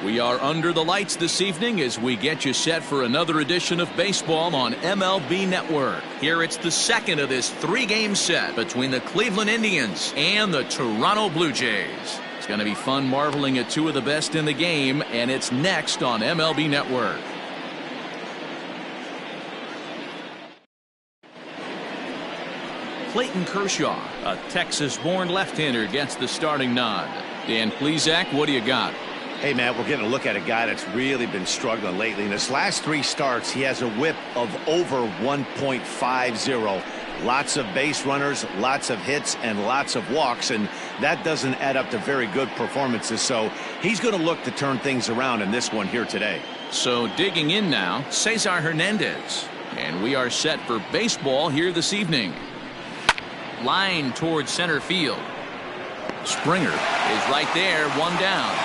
We are under the lights this evening as we get you set for another edition of baseball on MLB Network. Here it's the second of this three-game set between the Cleveland Indians and the Toronto Blue Jays. It's going to be fun marveling at two of the best in the game, and it's next on MLB Network. Clayton Kershaw, a Texas-born left-hander, gets the starting nod. Dan Plesac, what do you got? Hey, Matt, we're getting a look at a guy that's really been struggling lately. In his last three starts, he has a whip of over 1.50. Lots of base runners, lots of hits, and lots of walks, and that doesn't add up to very good performances. So he's going to look to turn things around in this one here today. So digging in now, Cesar Hernandez. And we are set for baseball here this evening. Line towards center field. Springer is right there, one down.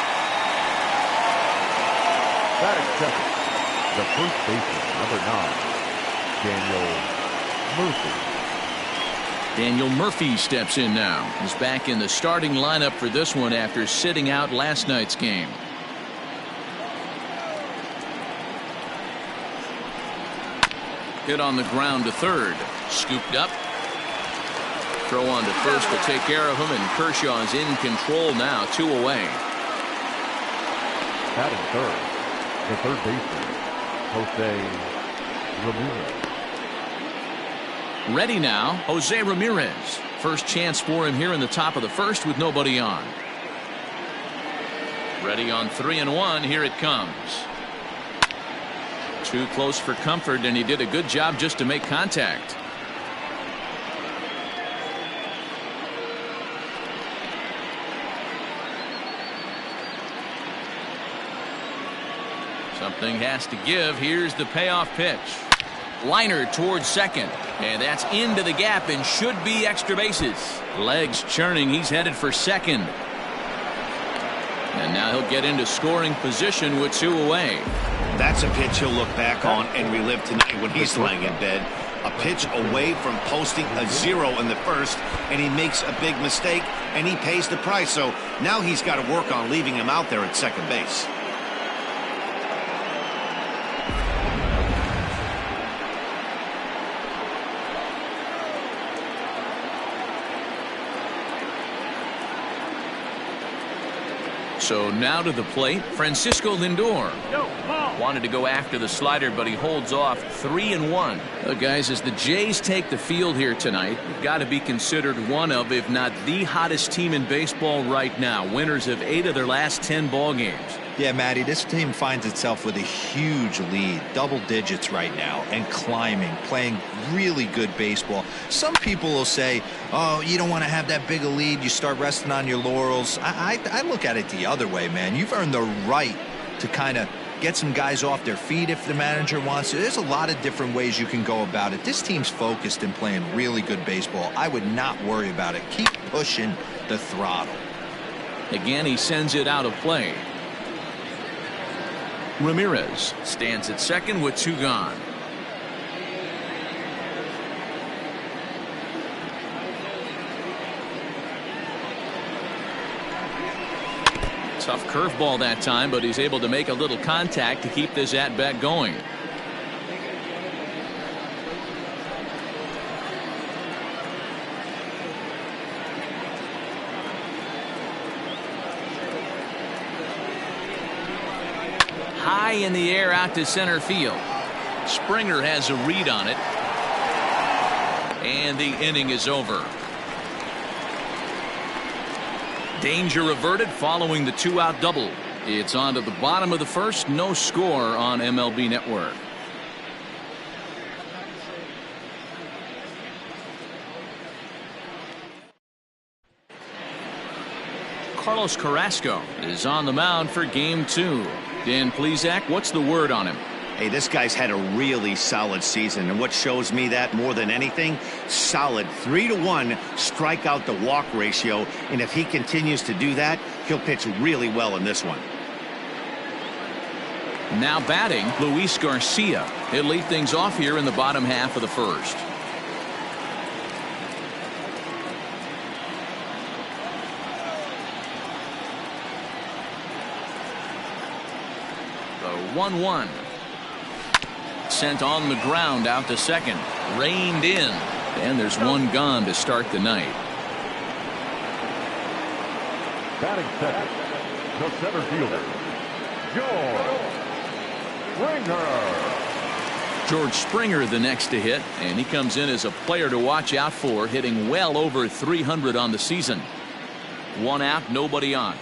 Batting second, the first baseman, number 9, Daniel Murphy. Daniel Murphy steps in now. He's back in the starting lineup for this one after sitting out last night's game. Hit on the ground to third. Scooped up. Throw on to first to take care of him, and Kershaw is in control now, 2 away. Batting third, the third baseman, Jose Ramirez. Ready now, Jose Ramirez. First chance for him here in the top of the first with nobody on. Ready on 3-1. Here it comes. Too close for comfort, and he did a good job just to make contact. Something has to give. Here's the payoff pitch. Liner towards second, and that's into the gap and should be extra bases. Legs churning. He's headed for second, and now he'll get into scoring position with 2 away. That's a pitch he'll look back on and relive tonight when he's lying in bed. A pitch away from posting a 0 in the first, and he makes a big mistake, and he pays the price. So now he's got to work on leaving him out there at second base. So now to the plate, Francisco Lindor. Wanted to go after the slider, but he holds off. 3-1. Guys, as the Jays take the field here tonight, they've got to be considered one of, if not the hottest team in baseball right now. Winners of 8 of their last 10 ball games. Yeah, Matty, this team finds itself with a huge lead, double digits right now, and climbing, playing really good baseball. Some people will say, oh, you don't want to have that big a lead, you start resting on your laurels. I look at it the other way, man. You've earned the right to kind of get some guys off their feet if the manager wants to. There's a lot of different ways you can go about it. This team's focused and playing really good baseball. I would not worry about it. Keep pushing the throttle. Again, he sends it out of play. Ramirez stands at second with 2 gone. Tough curveball that time, but he's able to make a little contact to keep this at-bat going. High in the air out to center field. Springer has a read on it, and the inning is over. Danger averted following the 2-out double. It's on to the bottom of the first. No score on MLB Network. Carlos Carrasco is on the mound for game 2. Dan Plesac, what's the word on him? Hey, this guy's had a really solid season, and what shows me that more than anything, solid 3-1 strikeout to walk ratio, and if he continues to do that, he'll pitch really well in this one. Now batting, Luis Garcia. He'll lead things off here in the bottom half of the first. 1-1. Sent on the ground out to second. Reined in. And there's one gone to start the night. Batting second, the center fielder, George Springer. George Springer the next to hit, and he comes in as a player to watch out for, hitting well over 300 on the season. One out, nobody on.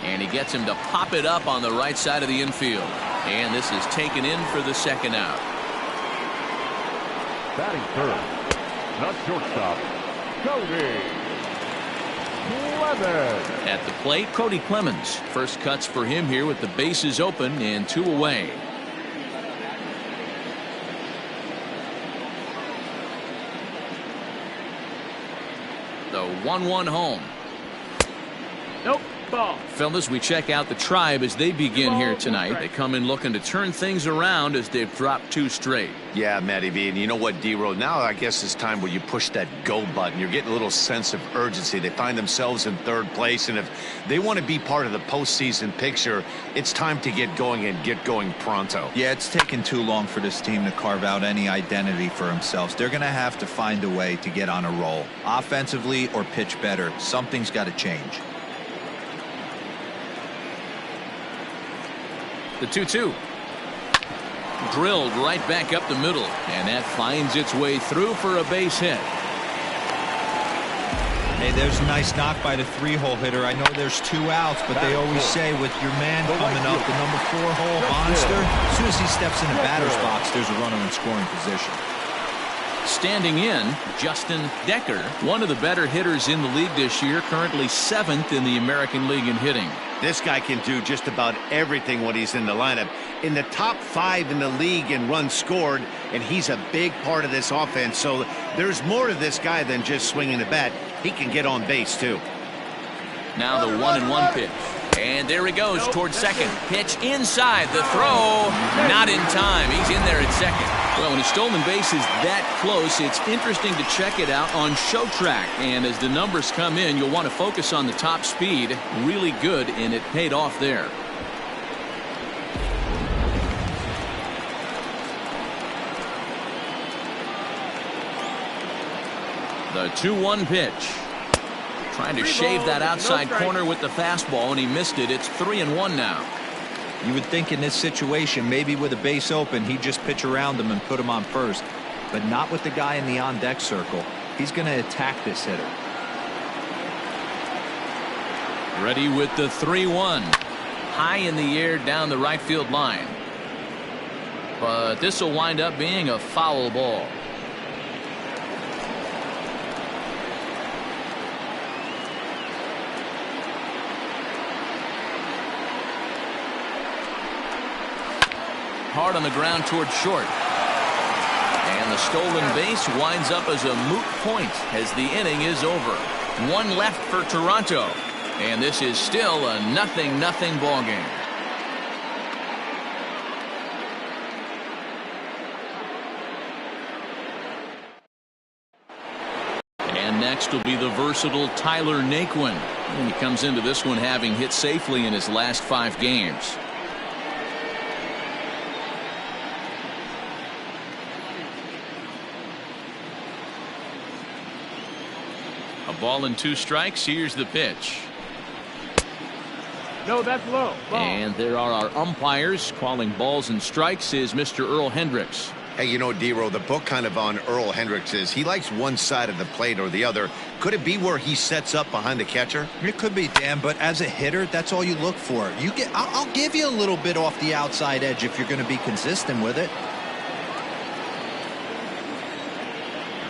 And he gets him to pop it up on the right side of the infield. And this is taken in for the second out. Batting third, not shortstop, Cody Clemens. At the plate, Cody Clemens. First cuts for him here with the bases open and 2 away. The 1-1 home. Nope. Ball. Fellas, we check out the Tribe as they begin here tonight. They come in looking to turn things around as they've dropped 2 straight. Yeah, Matty V. And you know what, D-Row? Now I guess it's time where you push that go button. You're getting a little sense of urgency. They find themselves in 3rd place, and if they want to be part of the postseason picture, it's time to get going and get going pronto. Yeah, it's taken too long for this team to carve out any identity for themselves. They're going to have to find a way to get on a roll, offensively or pitch better. Something's got to change. The 2-2. Drilled right back up the middle, and that finds its way through for a base hit. Hey, there's a nice knock by the 3-hole hitter. I know there's 2 outs, but they always say with your man coming up, the number 4-hole monster, as soon as he steps in the batter's box, there's a runner in scoring position. Standing in, Justin Decker, one of the better hitters in the league this year, currently 7th in the American League in hitting. This guy can do just about everything when he's in the lineup. In the top 5 in the league in runs scored, and he's a big part of this offense. So there's more to this guy than just swinging the bat. He can get on base, too. Now the 1-1 pitch. And there he goes towards second. Pitch inside. The throw. Not in time. He's in there at second. Well, when a stolen base is that close, it's interesting to check it out on Show Track. And as the numbers come in, you'll want to focus on the top speed. Really good, and it paid off there. The 2-1 pitch. Trying to shave that outside corner with the fastball, and he missed it. It's 3-1 now. You would think in this situation, maybe with a base open, he'd just pitch around him and put him on first. But not with the guy in the on-deck circle. He's going to attack this hitter. Ready with the 3-1. High in the air down the right field line. But this will wind up being a foul ball. Hard on the ground towards short. And the stolen base winds up as a moot point as the inning is over. 1 left for Toronto. And this is still a 0-0 ball game. And next will be the versatile Tyler Naquin. And he comes into this one having hit safely in his last 5 games. A ball and 2 strikes. Here's the pitch. No, that's low. Ball. And there are our umpires calling balls and strikes is Mr. Earl Hendricks. Hey, you know, D-Row, the book kind of on Earl Hendricks is he likes one side of the plate or the other. Could it be where he sets up behind the catcher? It could be, Dan, but as a hitter, that's all you look for. I'll give you a little bit off the outside edge if you're going to be consistent with it.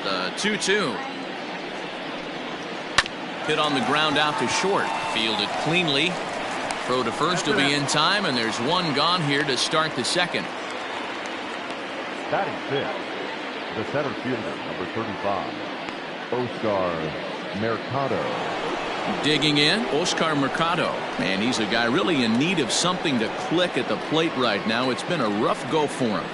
The 2-2. Hit on the ground out to short. Fielded cleanly. Throw to first will be in time, and there's 1 gone here to start the second. Batting 5th, the center fielder, number 35, Oscar Mercado. Digging in, Oscar Mercado. And he's a guy really in need of something to click at the plate right now. It's been a rough go for him.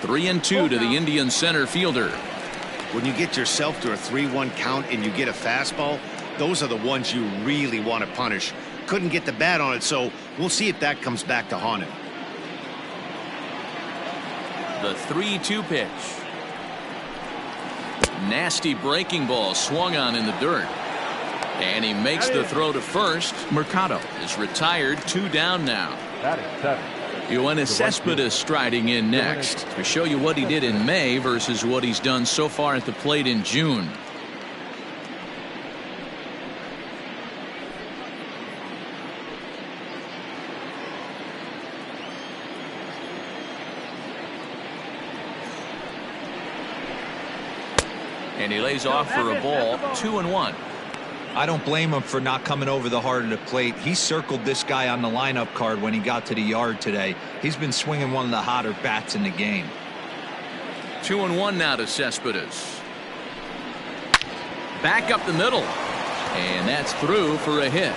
3-2 to the Indian center fielder. When you get yourself to a 3-1 count and you get a fastball, those are the ones you really want to punish. Couldn't get the bat on it, so we'll see if that comes back to haunt him. The 3-2 pitch. Nasty breaking ball swung on in the dirt. And he makes the throw to first. Mercado is retired, 2 down now. Batting 7. Yoenis Cespedes striding in next to show you what he did in May versus what he's done so far at the plate in June. And he lays off for a ball, 2-1. I don't blame him for not coming over the heart of the plate. He circled this guy on the lineup card when he got to the yard today. He's been swinging one of the hotter bats in the game. 2-1 now to Cespedes. Back up the middle. And that's through for a hit.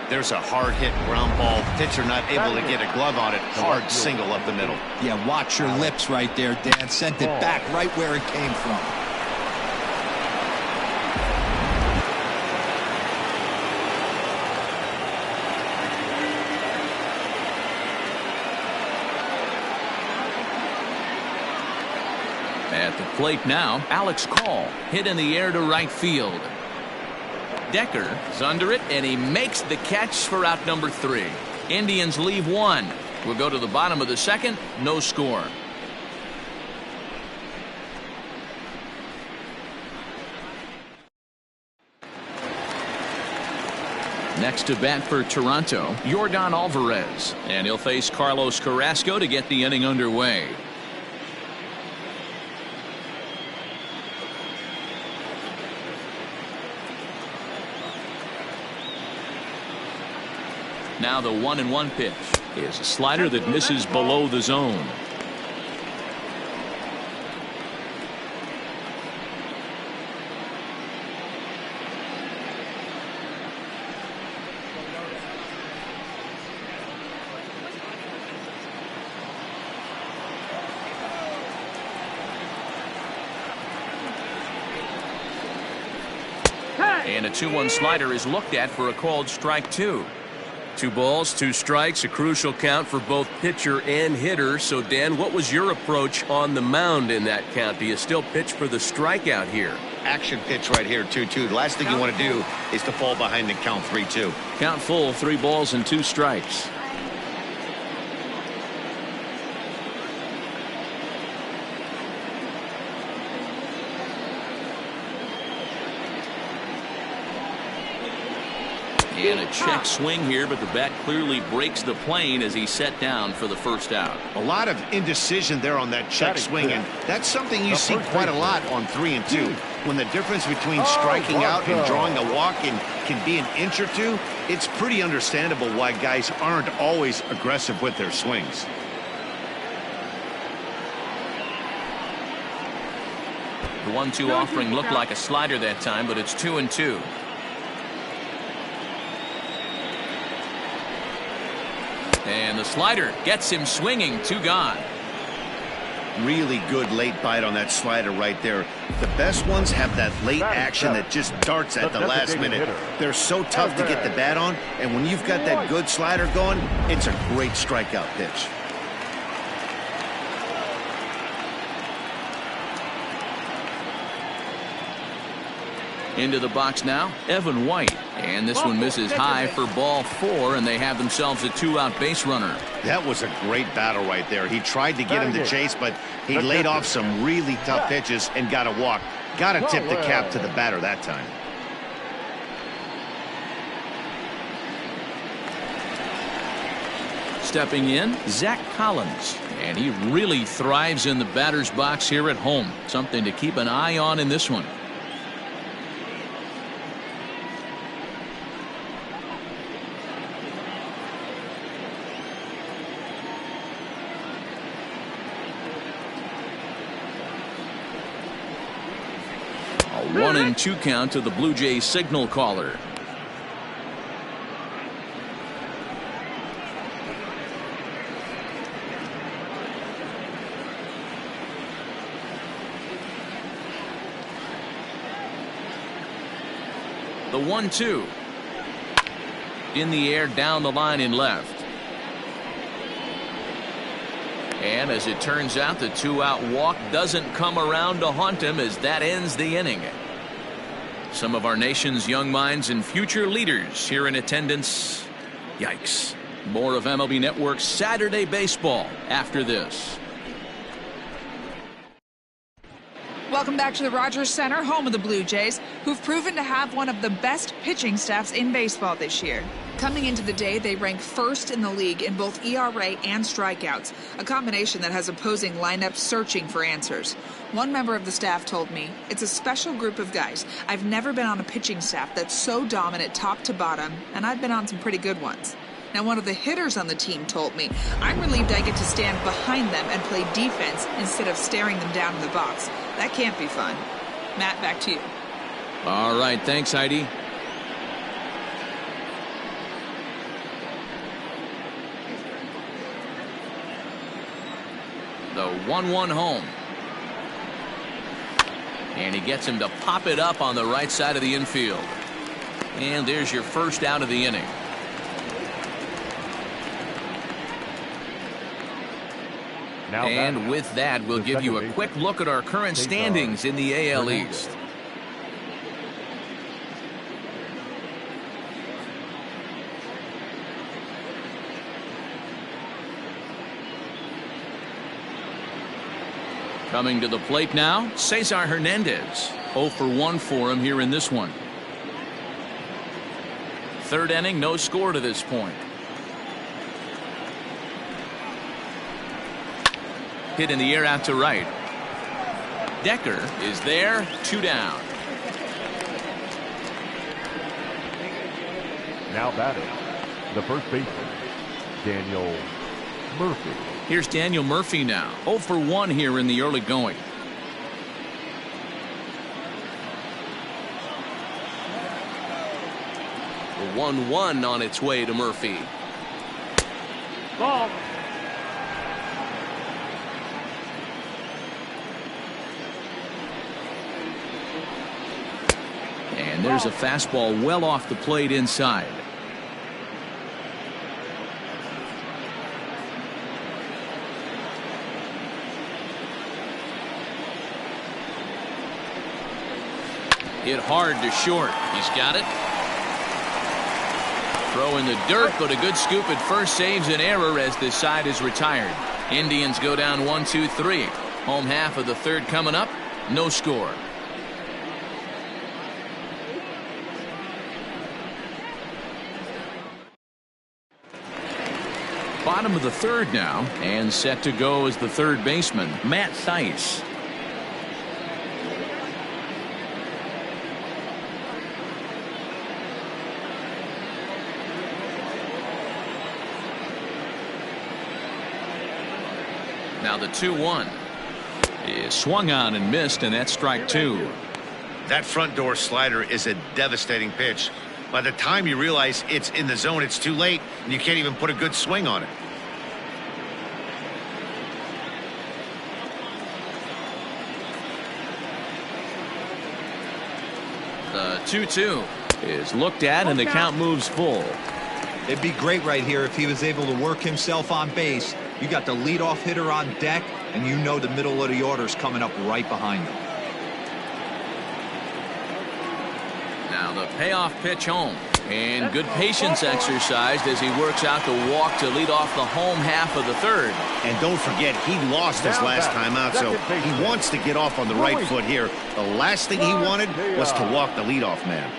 There's a hard hit ground ball. Pitcher not able to get a glove on it. Hard single up the middle. Yeah, watch your lips right there, Dan. Sent it back right where it came from. At the plate now, Alex Call hit in the air to right field. Decker is under it, and he makes the catch for out number 3. Indians leave 1. We'll go to the bottom of the second. No score. Next to bat for Toronto, Yordan Alvarez, and he'll face Carlos Carrasco to get the inning underway. Now the 1-1 pitch is a slider that misses below the zone. And a 2-1 slider is looked at for a called strike 2. 2 balls, 2 strikes, a crucial count for both pitcher and hitter. So, Dan, what was your approach on the mound in that count? Do you still pitch for the strikeout here? Action pitch right here, 2-2. The last thing you want to do is to fall behind and count 3-2. Count full, 3 balls and 2 strikes. And a check swing here, but the bat clearly breaks the plane as he's set down for the first out. A lot of indecision there on that check swing, and that's something you see quite a lot on 3 and 2. When the difference between striking out and drawing a walk can be an inch or 2, it's pretty understandable why guys aren't always aggressive with their swings. The 1-2 offering looked like a slider that time, but it's 2-2. And the slider gets him swinging, 2 gone. Really good late bite on that slider right there. The best ones have that late action that just darts at the last minute. They're so tough to get the bat on, and when you've got that good slider going, it's a great strikeout pitch. Into the box now, Evan White. And this one misses high for ball 4, and they have themselves a 2-out base runner. That was a great battle right there. He tried to get him to chase, but he laid off some really tough pitches and got a walk. Got to tip the cap to the batter that time. Stepping in, Zach Collins. And he really thrives in the batter's box here at home. Something to keep an eye on in this one. A 1-2 count to the Blue Jays signal caller. The 1-2. In the air, down the line in left. And as it turns out, the 2-out walk doesn't come around to haunt him as that ends the inning. Some of our nation's young minds and future leaders here in attendance. Yikes. More of MLB Network's Saturday Baseball after this. Welcome back to the Rogers Center, home of the Blue Jays, who've proven to have one of the best pitching staffs in baseball this year. Coming into the day, they rank first in the league in both ERA and strikeouts, a combination that has opposing lineups searching for answers. One member of the staff told me, "It's a special group of guys. I've never been on a pitching staff that's so dominant top to bottom, and I've been on some pretty good ones." Now, one of the hitters on the team told me, "I'm relieved I get to stand behind them and play defense instead of staring them down in the box. That can't be fun." Matt, back to you. All right, thanks, Heidi. The 1-1 home. And he gets him to pop it up on the right side of the infield. And there's your first out of the inning. And with that, we'll give you a quick look at our current standings in the AL East. Coming to the plate now, Cesar Hernandez. 0 for 1 for him here in this one. Third inning, no score to this point. Hit in the air out to right. Decker is there, 2 down. Now batting, the first baseman, Daniel Murphy. Here's Daniel Murphy now. 0 for 1 here in the early going. The 1-1 on its way to Murphy. Ball. And there's a fastball well off the plate inside. Hit hard to short. He's got it. Throw in the dirt, but a good scoop at first saves an error as this side is retired. Indians go down 1-2-3. Home half of the third coming up. No score. Bottom of the third now, and set to go as the third baseman, Matt Thaiss. Now the 2-1 is swung on and missed, and that's strike 2. That front door slider is a devastating pitch. By the time you realize it's in the zone, it's too late, and you can't even put a good swing on it. The 2-2 is looked at, and the count moves full. It'd be great right here if he was able to work himself on base. You got the leadoff hitter on deck, and you know the middle of the order's coming up right behind him. Now the payoff pitch home, and good patience exercised as he works out the walk to lead off the home half of the third. And don't forget, he lost his last time out, so he wants to get off on the right foot here. The last thing he wanted was to walk the leadoff man.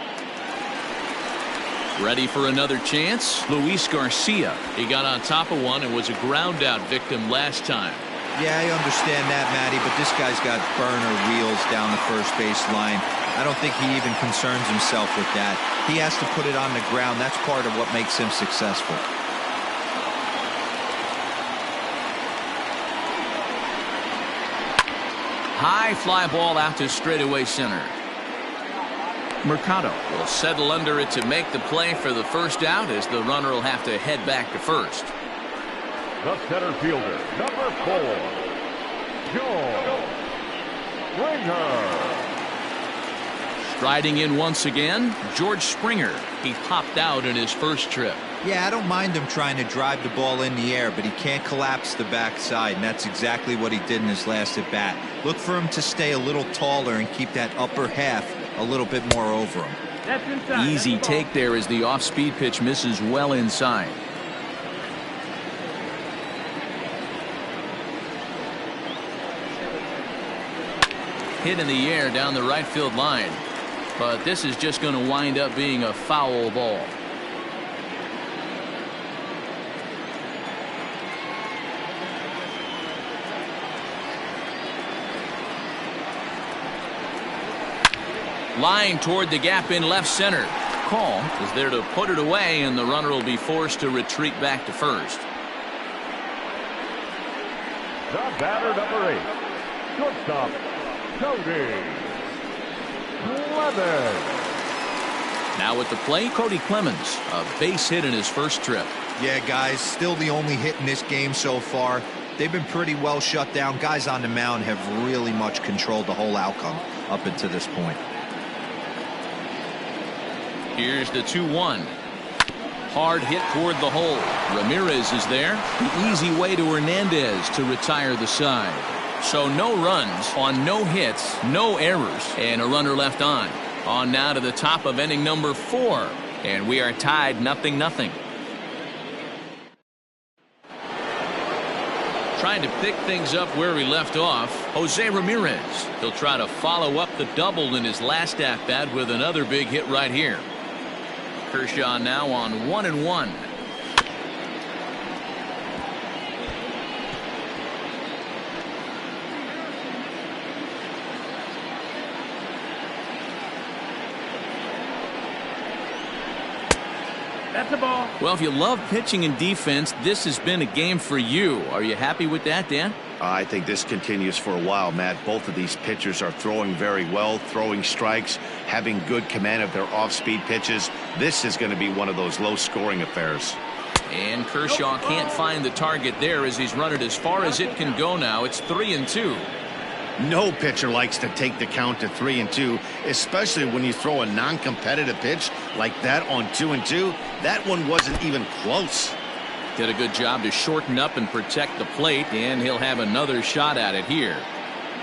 Ready for another chance? Luis Garcia. He got on top of one and was a ground out victim last time. Yeah, I understand that, Matty, but this guy's got burner wheels down the first base line. I don't think he even concerns himself with that. He has to put it on the ground. That's part of what makes him successful. High fly ball out to straightaway center. Mercado will settle under it to make the play for the first out, as the runner will have to head back to first. The center fielder, number 4, Joe Springer. Riding in once again, George Springer. He popped out in his first trip. Yeah, I don't mind him trying to drive the ball in the air, but he can't collapse the backside, and that's exactly what he did in his last at bat. Look for him to stay a little taller and keep that upper half a little bit more over him. That's inside. Easy That's the ball. take there as the off-speed pitch misses well inside. Hit in the air down the right field line. But this is just going to wind up being a foul ball. Line toward the gap in left center. Call is there to put it away, and the runner will be forced to retreat back to first. The batter, number 8. Shortstop, Cody Clemens. Now at the plate, Cody Clemens. A base hit in his first trip. Yeah, guys, still the only hit in this game so far. They've been pretty well shut down. Guys on the mound have really much controlled the whole outcome up until this point. Here's the 2-1. Hard hit toward the hole. Ramirez is there. The easy way to Hernandez to retire the side. So no runs on no hits, no errors, and a runner left on. On now to the top of inning number 4. And we are tied 0-0. Trying to pick things up where we left off, Jose Ramirez. He'll try to follow up the double in his last at-bat with another big hit right here. Kershaw now on 1-1. That's the ball. Well, if you love pitching and defense, this has been a game for you. Are you happy with that, Dan? I think this continues for a while, Matt. Both of these pitchers are throwing very well, throwing strikes, having good command of their off-speed pitches. This is going to be one of those low-scoring affairs. And Kershaw can't find the target there as he's run it as far as it can go now. It's 3-2. No pitcher likes to take the count to 3-2, especially when you throw a non-competitive pitch like that on 2-2. That one wasn't even close. Did a good job to shorten up and protect the plate, and he'll have another shot at it here.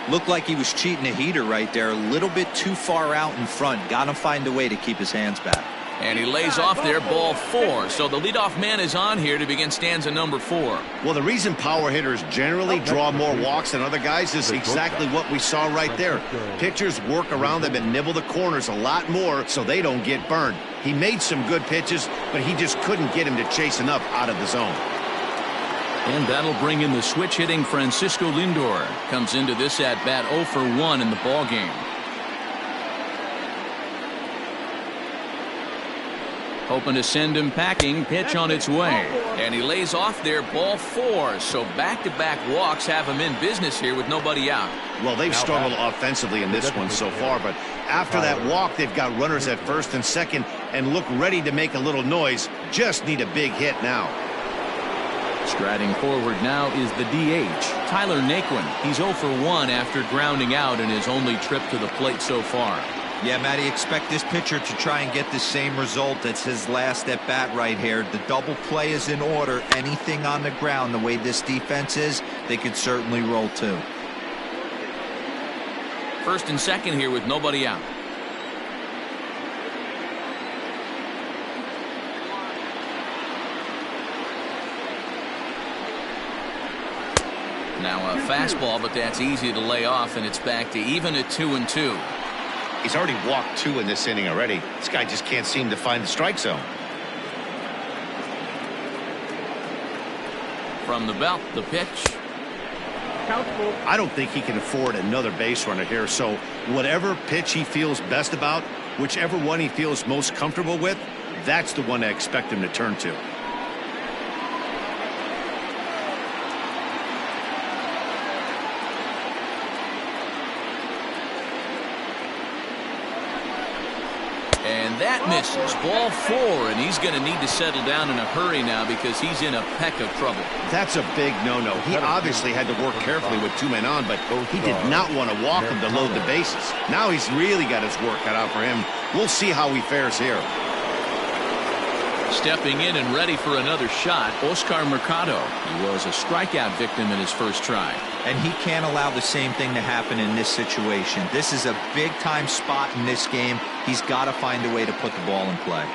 Looked like he was cheating a heater right there, a little bit too far out in front. Got to find a way to keep his hands back. And he lays off there, ball 4. So the leadoff man is on here to begin stanza number 4. Well, the reason power hitters generally draw more walks than other guys is exactly what we saw right there. Pitchers work around them and nibble the corners a lot more so they don't get burned. He made some good pitches, but he just couldn't get him to chase enough out of the zone. And that'll bring in the switch hitting Francisco Lindor. Comes into this at bat 0 for 1 in the ball game. Hoping to send him packing. Pitch on its way. And he lays off there, ball 4. So back-to-back walks have him in business here with nobody out. Well, they've struggled offensively in this one so far, but after that walk, they've got runners at first and second and look ready to make a little noise. Just need a big hit now. Striding forward now is the DH, Tyler Naquin. He's 0 for 1 after grounding out in his only trip to the plate so far. Yeah, Matty, expect this pitcher to try and get the same result. That's his last at bat right here. The double play is in order. Anything on the ground, the way this defense is, they could certainly roll too. First and second here with nobody out. Now a fastball, but that's easy to lay off, and it's back to even at 2-2. He's already walked 2 in this inning already. This guy just can't seem to find the strike zone. From the belt, the pitch. I don't think he can afford another base runner here, so whatever pitch he feels best about, whichever one he feels most comfortable with, that's the one I expect him to turn to. that misses. Ball 4, and he's going to need to settle down in a hurry now because he's in a peck of trouble. That's a big no-no. He obviously had to work carefully with 2 men on, but he did not want to walk him to load the bases. Now he's really got his work cut out for him. We'll see how he fares here. Stepping in and ready for another shot, Oscar Mercado. He was a strikeout victim in his first try. And he can't allow the same thing to happen in this situation. This is a big-time spot in this game. He's got to find a way to put the ball in play.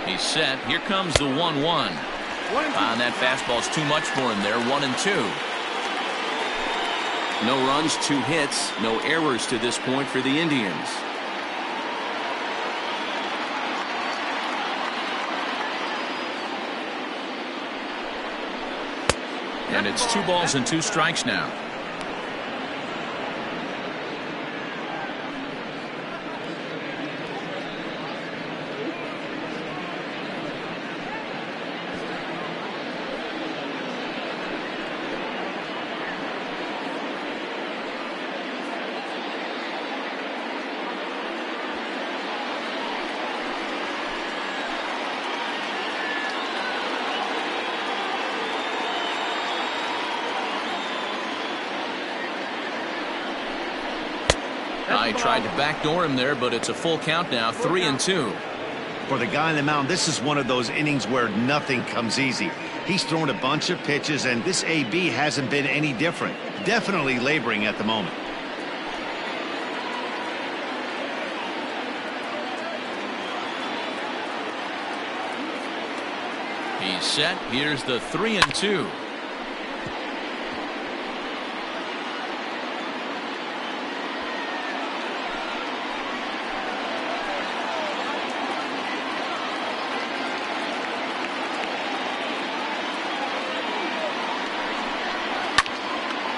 He's set. Here comes the 1-1. That fastball's too much for him there. 1-2. No runs, 2 hits, no errors to this point for the Indians. And it's 2 balls and 2 strikes now. I tried to backdoor him there, but it's a full count now, 3-2. For the guy on the mound, this is one of those innings where nothing comes easy. He's thrown a bunch of pitches, and this AB hasn't been any different. Definitely laboring at the moment. He's set. Here's the 3-2.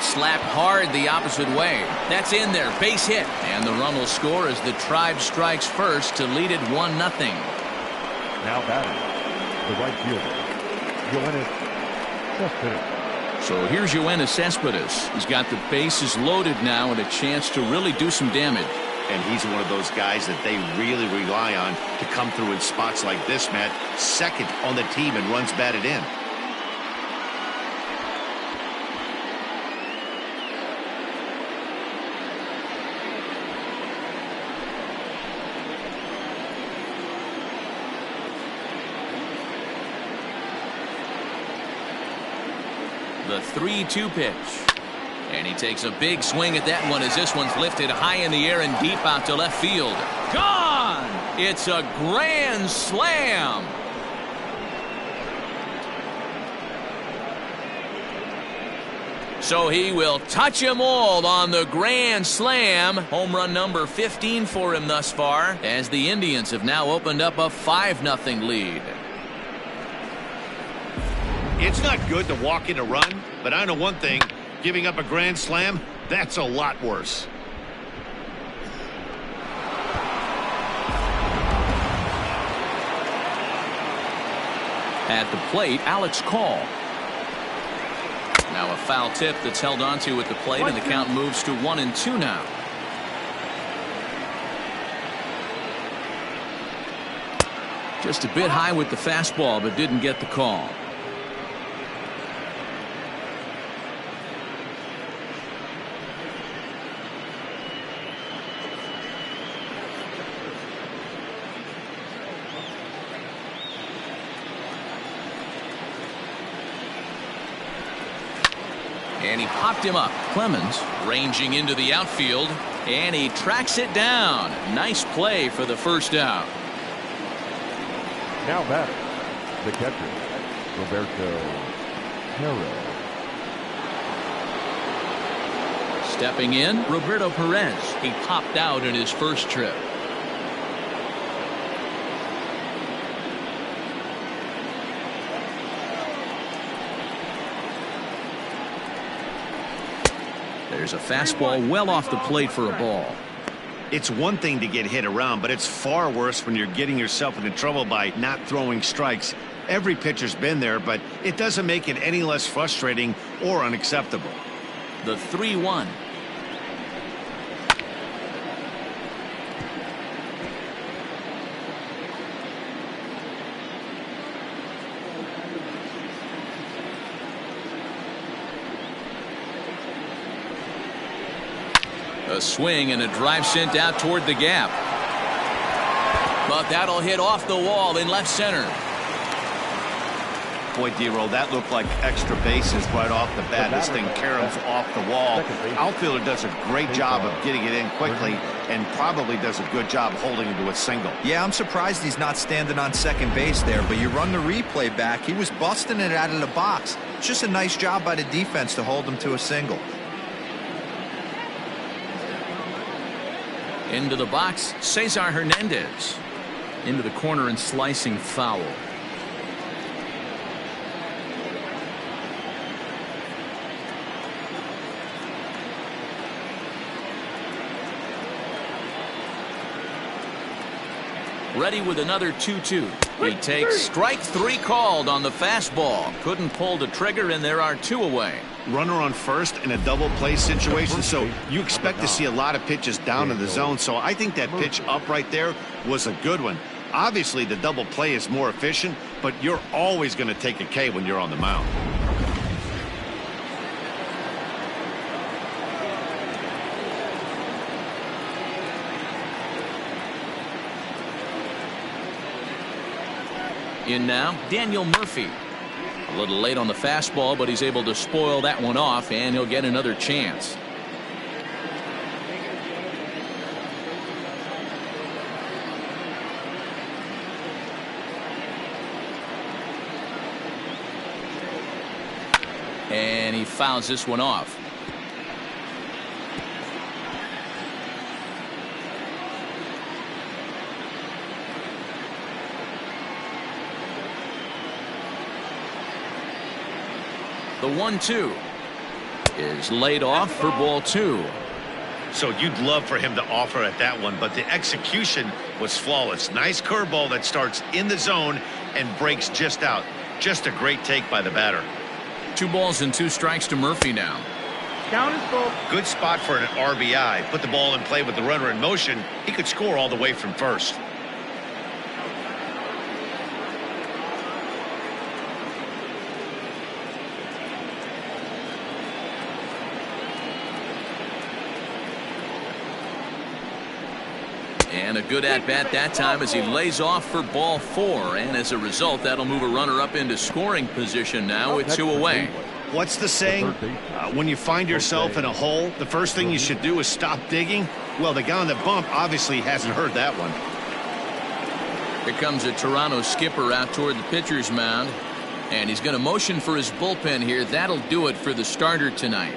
Slapped hard the opposite way. That's in there. Base hit. And the run will score as the Tribe strikes first to lead it 1-0. Now batting, the right fielder, Yoenis Cespedes. So here's Yoenis Cespedes. He's got the bases loaded now and a chance to really do some damage. And he's one of those guys that they really rely on to come through in spots like this, Matt. Second on the team and runs batted in. The 3-2 pitch. And he takes a big swing at that one as this one's lifted high in the air and deep out to left field. Gone! It's a grand slam. So he will touch them all on the grand slam. Home run number 15 for him thus far, as the Indians have now opened up a 5-0 lead. It's not good to walk in a run, but I know one thing. Giving up a grand slam, that's a lot worse. At the plate, Alex Call. Now a foul tip that's held onto at the plate, and the count moves to 1-2 now. Just a bit high with the fastball, but didn't get the call. And he popped him up. Clemens ranging into the outfield, and he tracks it down. Nice play for the first out. Now batting, the catcher, Roberto Perez. Stepping in, Roberto Perez. He popped out in his first trip. There's a fastball well off the plate for a ball. It's one thing to get hit around, but it's far worse when you're getting yourself into trouble by not throwing strikes. Every pitcher's been there, but it doesn't make it any less frustrating or unacceptable. The 3-1. A swing and a drive sent out toward the gap. But that'll hit off the wall in left center. Boy, D-Roll, that looked like extra bases right off the bat. This thing caroms off the wall. Outfielder does a great job of getting it in quickly and probably does a good job holding it to a single. Yeah, I'm surprised he's not standing on second base there, but you run the replay back. He was busting it out of the box. It's just a nice job by the defense to hold him to a single. Into the box, Cesar Hernandez. Into the corner and slicing foul. Ready with another 2-2. He takes strike 3 called on the fastball. Couldn't pull the trigger, and there are 2 away. Runner on first in a double play situation, so you expect to see a lot of pitches down in the zone. So I think that pitch up right there was a good one. Obviously, the double play is more efficient, but you're always going to take a K when you're on the mound. In now, Daniel Murphy. A little late on the fastball, but he's able to spoil that one off, and he'll get another chance. And he fouls this one off. The 1-2 is laid off for ball 2. So you'd love for him to offer at that one, but the execution was flawless. Nice curveball that starts in the zone and breaks just out. Just a great take by the batter. 2 balls and 2 strikes to Murphy now. Count is full. Good spot for an RBI. Put the ball in play with the runner in motion. He could score all the way from first. And a good at-bat that time as he lays off for ball 4. And as a result, that'll move a runner up into scoring position now with 2 away. What's the saying? When you find yourself in a hole, the first thing you should do is stop digging. Well, the guy on the bump obviously hasn't heard that one. Here comes a Toronto skipper out toward the pitcher's mound. And he's going to motion for his bullpen here. That'll do it for the starter tonight.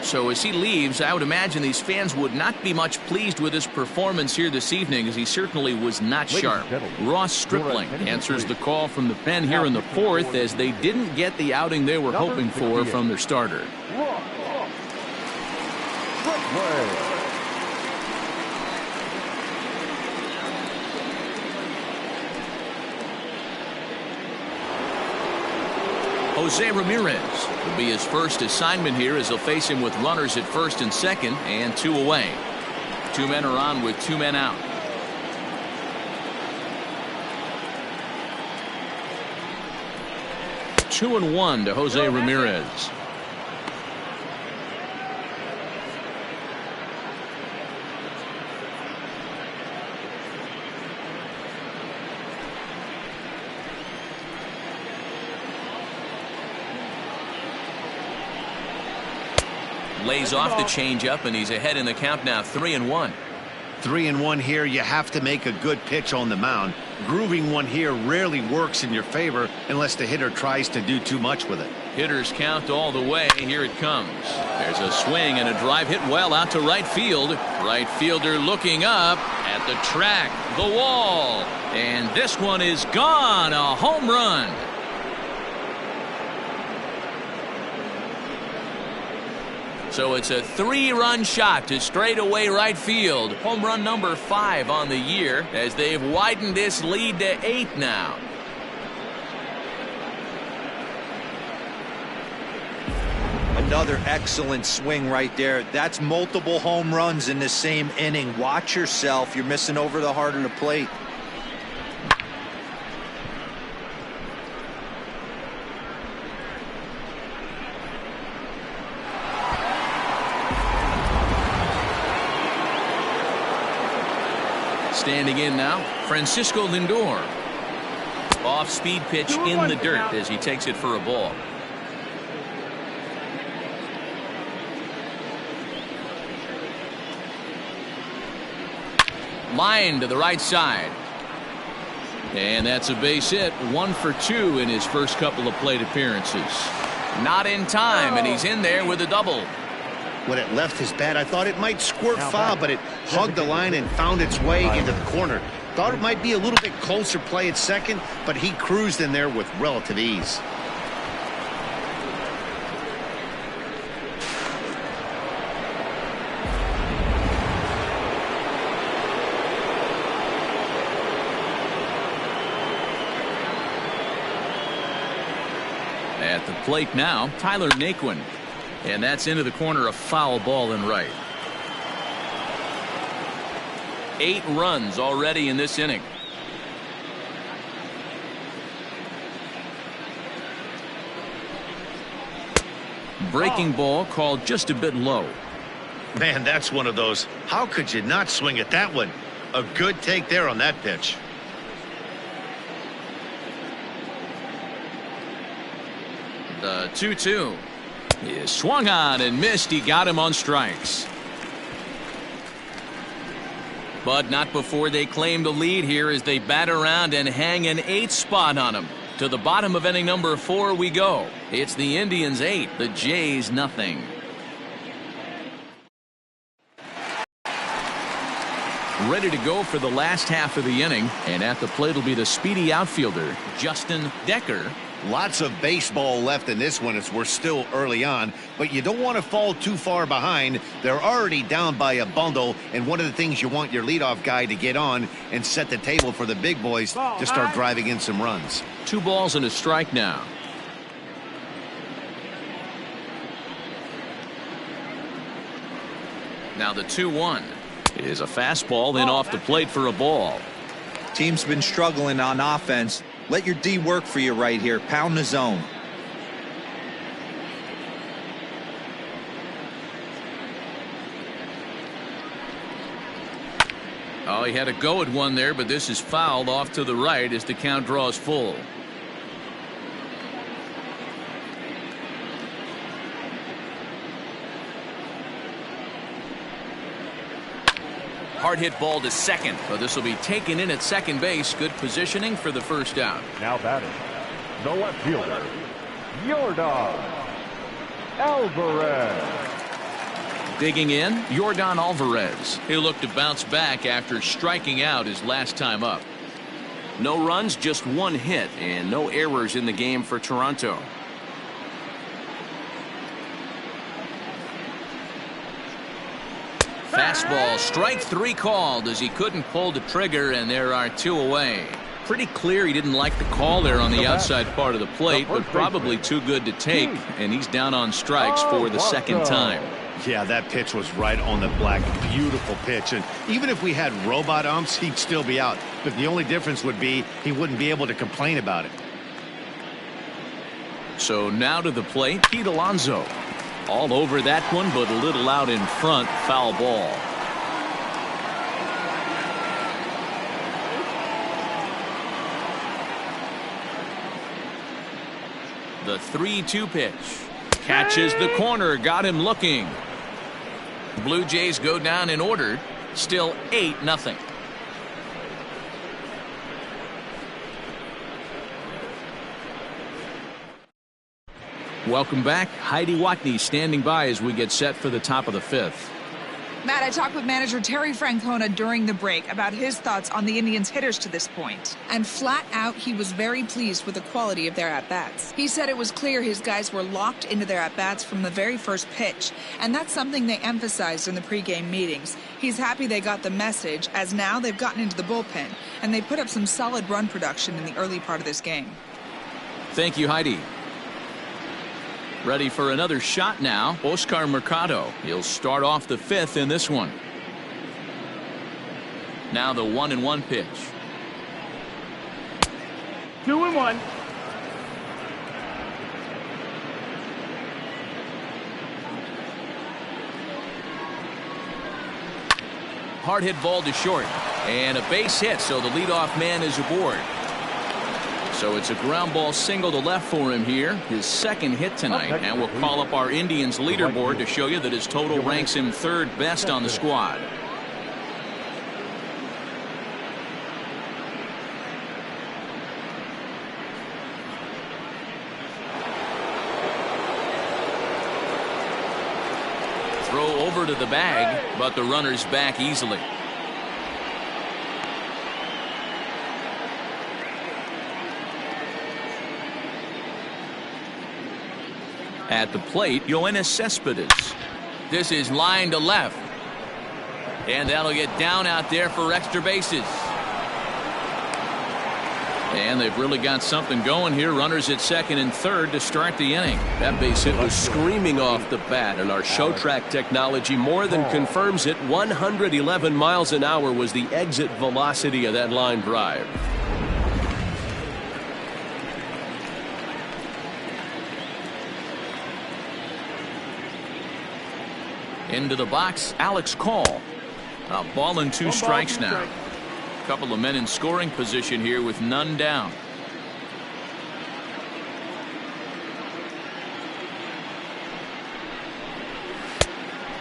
So as he leaves, I would imagine these fans would not be much pleased with his performance here this evening, as he certainly was not sharp. Ross Stripling answers the call from the pen here in the 4th, as they didn't get the outing they were hoping for from their starter. Jose Ramirez will be his first assignment here, as he'll face him with runners at first and second and 2 away. 2 men are on with 2 men out. Two and 1 to Jose Ramirez. Lays off the changeup, and he's ahead in the count now, 3-1. 3-1 here. You have to make a good pitch on the mound. Grooving one here rarely works in your favor unless the hitter tries to do too much with it. Hitters count all the way. Here it comes. There's a swing and a drive hit well out to right field. Right fielder looking up at the track, the wall, and this one is gone. A home run. So it's a 3-run shot to straightaway right field. Home run number 5 on the year, as they've widened this lead to 8 now. Another excellent swing right there. That's multiple home runs in the same inning. Watch yourself. You're missing over the heart of the plate. Standing in now, Francisco Lindor. Off-speed pitch in the dirt as he takes it for a ball. Line to the right side. And that's a base hit. 1 for 2 in his first couple of plate appearances. Not in time, and he's in there with a double. When it left his bat, I thought it might squirt foul, but it hugged the line and found its way into the corner. Thought it might be a little bit closer play at second, but he cruised in there with relative ease. At the plate now, Tyler Naquin. And that's into the corner, a foul ball and right. 8 runs already in this inning. Breaking ball called just a bit low. Man, that's one of those. How could you not swing at that one? A good take there on that pitch. The 2-2 is swung on and missed. He got him on strikes. But not before they claim the lead here as they bat around and hang an 8th spot on him. To the bottom of inning number 4 we go. It's the Indians 8, the Jays nothing. Ready to go for the last half of the inning, and at the plate will be the speedy outfielder Justin Decker. Lots of baseball left in this one as we're still early on, but you don't want to fall too far behind. They're already down by a bundle, and one of the things you want your leadoff guy to get on and set the table for the big boys to start driving in some runs. 2 balls and a strike now. Now the 2-1 is a fastball in off the plate for a ball. Team's been struggling on offense. Let your D work for you right here. Pound the zone. Oh, he had a go at one there, but this is fouled off to the right as the count draws full. Hard hit ball to second, but this will be taken in at second base. Good positioning for the first out. Now batting, the left fielder, Yordan Alvarez. Digging in, Yordan Alvarez. He'll look to bounce back after striking out his last time up. No runs, just 1 hit, and no errors in the game for Toronto. Fastball, strike 3 called as he couldn't pull the trigger, and there are 2 away. Pretty clear he didn't like the call there on the outside part of the plate, but probably too good to take, and he's down on strikes for the second time. Yeah, that pitch was right on the black. Beautiful pitch, and even if we had robot umps, he'd still be out. But the only difference would be he wouldn't be able to complain about it. So now to the plate, Pete Alonso. All over that one, but a little out in front. Foul ball. The 3-2 pitch. Catches the corner. Got him looking. Blue Jays go down in order. Still 8-0. Welcome back. Heidi Watney standing by as we get set for the top of the 5th. Matt, I talked with manager Terry Francona during the break about his thoughts on the Indians' hitters to this point. And flat out, he was very pleased with the quality of their at-bats. He said it was clear his guys were locked into their at-bats from the very first pitch. And that's something they emphasized in the pregame meetings. He's happy they got the message, as now they've gotten into the bullpen. And they put up some solid run production in the early part of this game. Thank you, Heidi. Ready for another shot now, Oscar Mercado. He'll start off the 5th in this one. Now the 1-1 pitch. 2-1. Hard hit ball to short. And a base hit, so the leadoff man is aboard. So it's a ground ball single to left for him here, his second hit tonight. And we'll call up our Indians leaderboard to show you that his total ranks him third best on the squad. Throw over to the bag, but the runner's back easily. At the plate, Yoenis Cespedes. This is line to left. And that'll get down out there for extra bases. And they've really got something going here. Runners at second and third to start the inning. That base hit was screaming off the bat, and our show track technology more than confirms it. 111 miles an hour was the exit velocity of that line drive. Into the box, Alex Call. A ball and two strikes now. A couple of men in scoring position here with none down.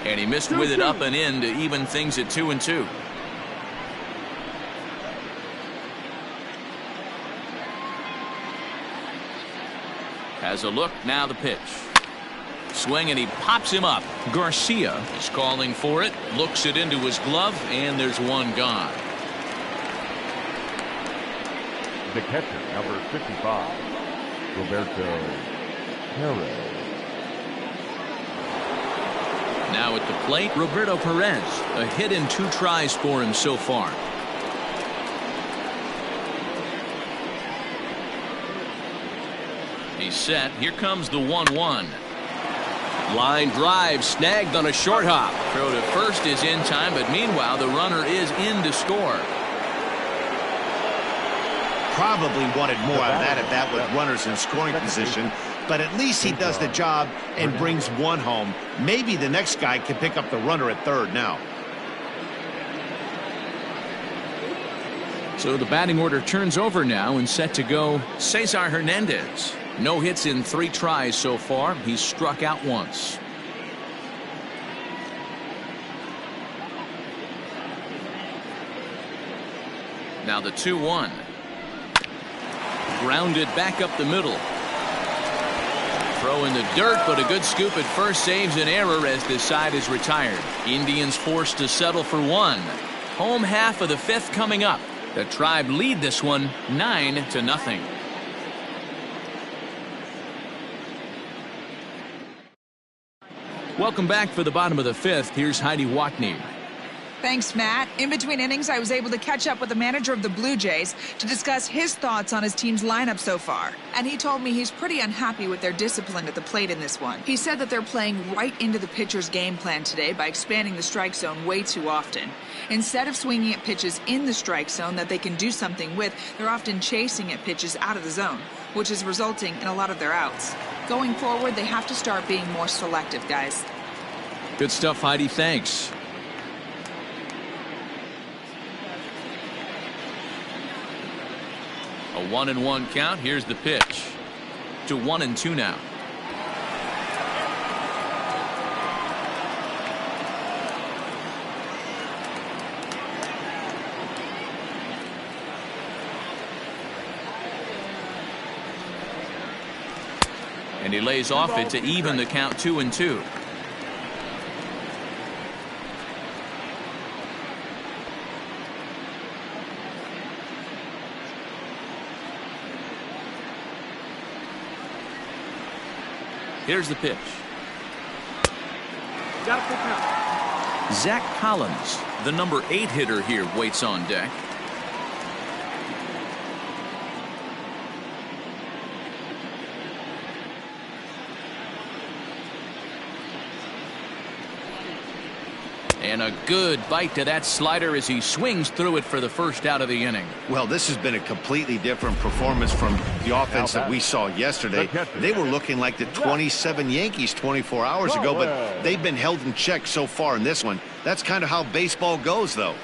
And he missed with it up and in to even things at 2-2. Has a look, now the pitch. Swing, and he pops him up. Garcia is calling for it, looks it into his glove, and there's one gone. The catcher, number 55, Roberto Perez. Now at the plate, Roberto Perez. A hit in 2 tries for him so far. He's set. Here comes the 1-1. Line drive snagged on a short hop. Throw to first is in time, but meanwhile the runner is in to score. Probably wanted more out of that at bat with runners in scoring position, but at least he does the job and brings one home. Maybe the next guy can pick up the runner at third now. So the batting order turns over now, and set to go Cesar Hernandez. No hits in 3 tries so far. He's struck out once. Now the 2-1. Grounded back up the middle. Throw in the dirt, but a good scoop at first saves an error as this side is retired. Indians forced to settle for 1. Home half of the 5th coming up. The Tribe lead this one 9-0. Welcome back for the bottom of the 5th. Here's Heidi Watney. Thanks, Matt. In between innings, I was able to catch up with the manager of the Blue Jays to discuss his thoughts on his team's lineup so far. And he told me he's pretty unhappy with their discipline at the plate in this one. He said that they're playing right into the pitcher's game plan today by expanding the strike zone way too often. Instead of swinging at pitches in the strike zone that they can do something with, they're often chasing at pitches out of the zone, which is resulting in a lot of their outs. Going forward, they have to start being more selective, guys. Good stuff, Heidi. Thanks. A 1-1 count. Here's the pitch. To 1-2 now. And he lays off it to even the count 2-2. Here's the pitch. Got a full count. Zach Collins, the number 8 hitter here, waits on deck. And a good bite to that slider as he swings through it for the first out of the inning. Well, this has been a completely different performance from the offense that we saw yesterday. They were looking like the 27 Yankees 24 hours ago, but they've been held in check so far in this one. That's kind of how baseball goes, though.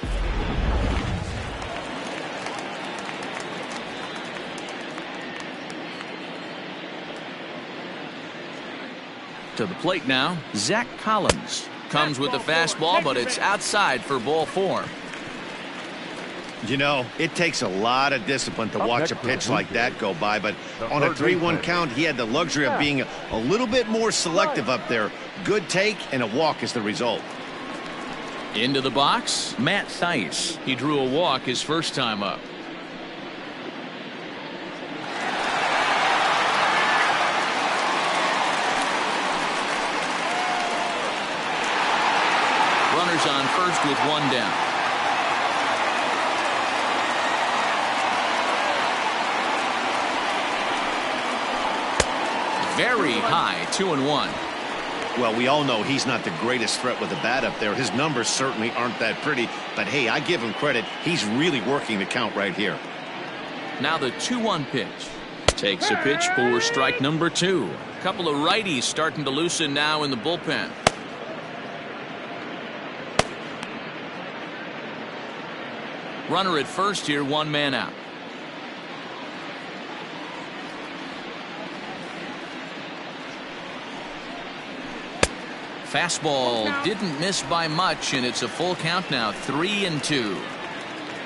To the plate now, Zach Collins. Comes with the fastball, but it's outside for ball 4. You know, it takes a lot of discipline to watch a pitch like that go by, but on a 3-1 count, he had the luxury of being a little bit more selective up there. Good take, and a walk is the result. Into the box, Matt Thaiss. He drew a walk his first time up. Runners on first with 1 down. Very high, 2-1. Well, we all know he's not the greatest threat with the bat up there. His numbers certainly aren't that pretty, but hey, I give him credit. He's really working the count right here. Now the 2-1 pitch. Takes a pitch for strike number 2. A couple of righties starting to loosen now in the bullpen. Runner at first here, 1 man out. Fastball didn't miss by much, and it's a full count now, 3-2.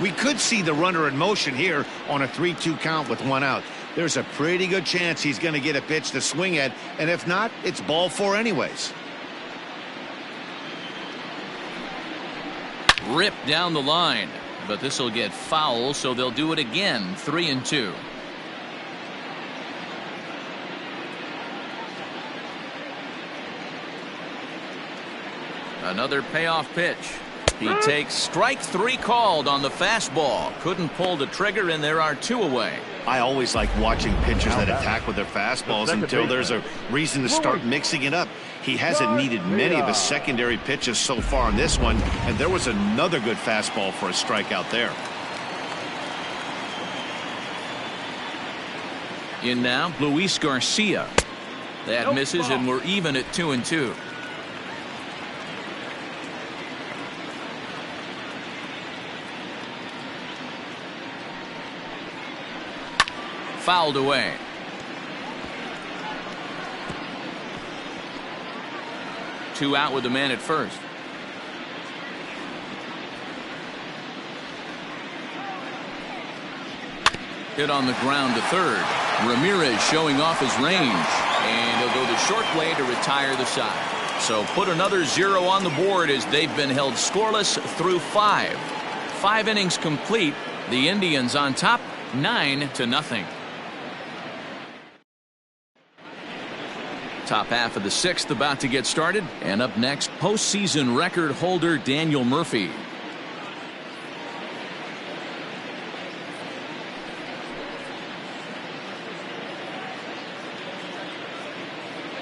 We could see the runner in motion here on a 3-2 count with 1 out. There's a pretty good chance he's going to get a pitch to swing at, and if not, it's ball 4 anyways. Ripped down the line, but this will get foul, so they'll do it again, 3-2. Another payoff pitch. He takes strike 3 called on the fastball. Couldn't pull the trigger, and there are 2 away. I always like watching pitchers that attack with their fastballs until there's a reason to start mixing it up. He hasn't needed many of his secondary pitches so far in this one, and there was another good fastball for a strikeout there. In now, Luis Garcia. That misses, and we're even at 2-2. Fouled away. Two out with the man at first. Hit on the ground to third. Ramirez showing off his range, and he'll go the short way to retire the side. So put another 0 on the board as they've been held scoreless through 5. 5 innings complete. The Indians on top, 9-0. Top half of the 6th about to get started, and up next, postseason record holder Daniel Murphy.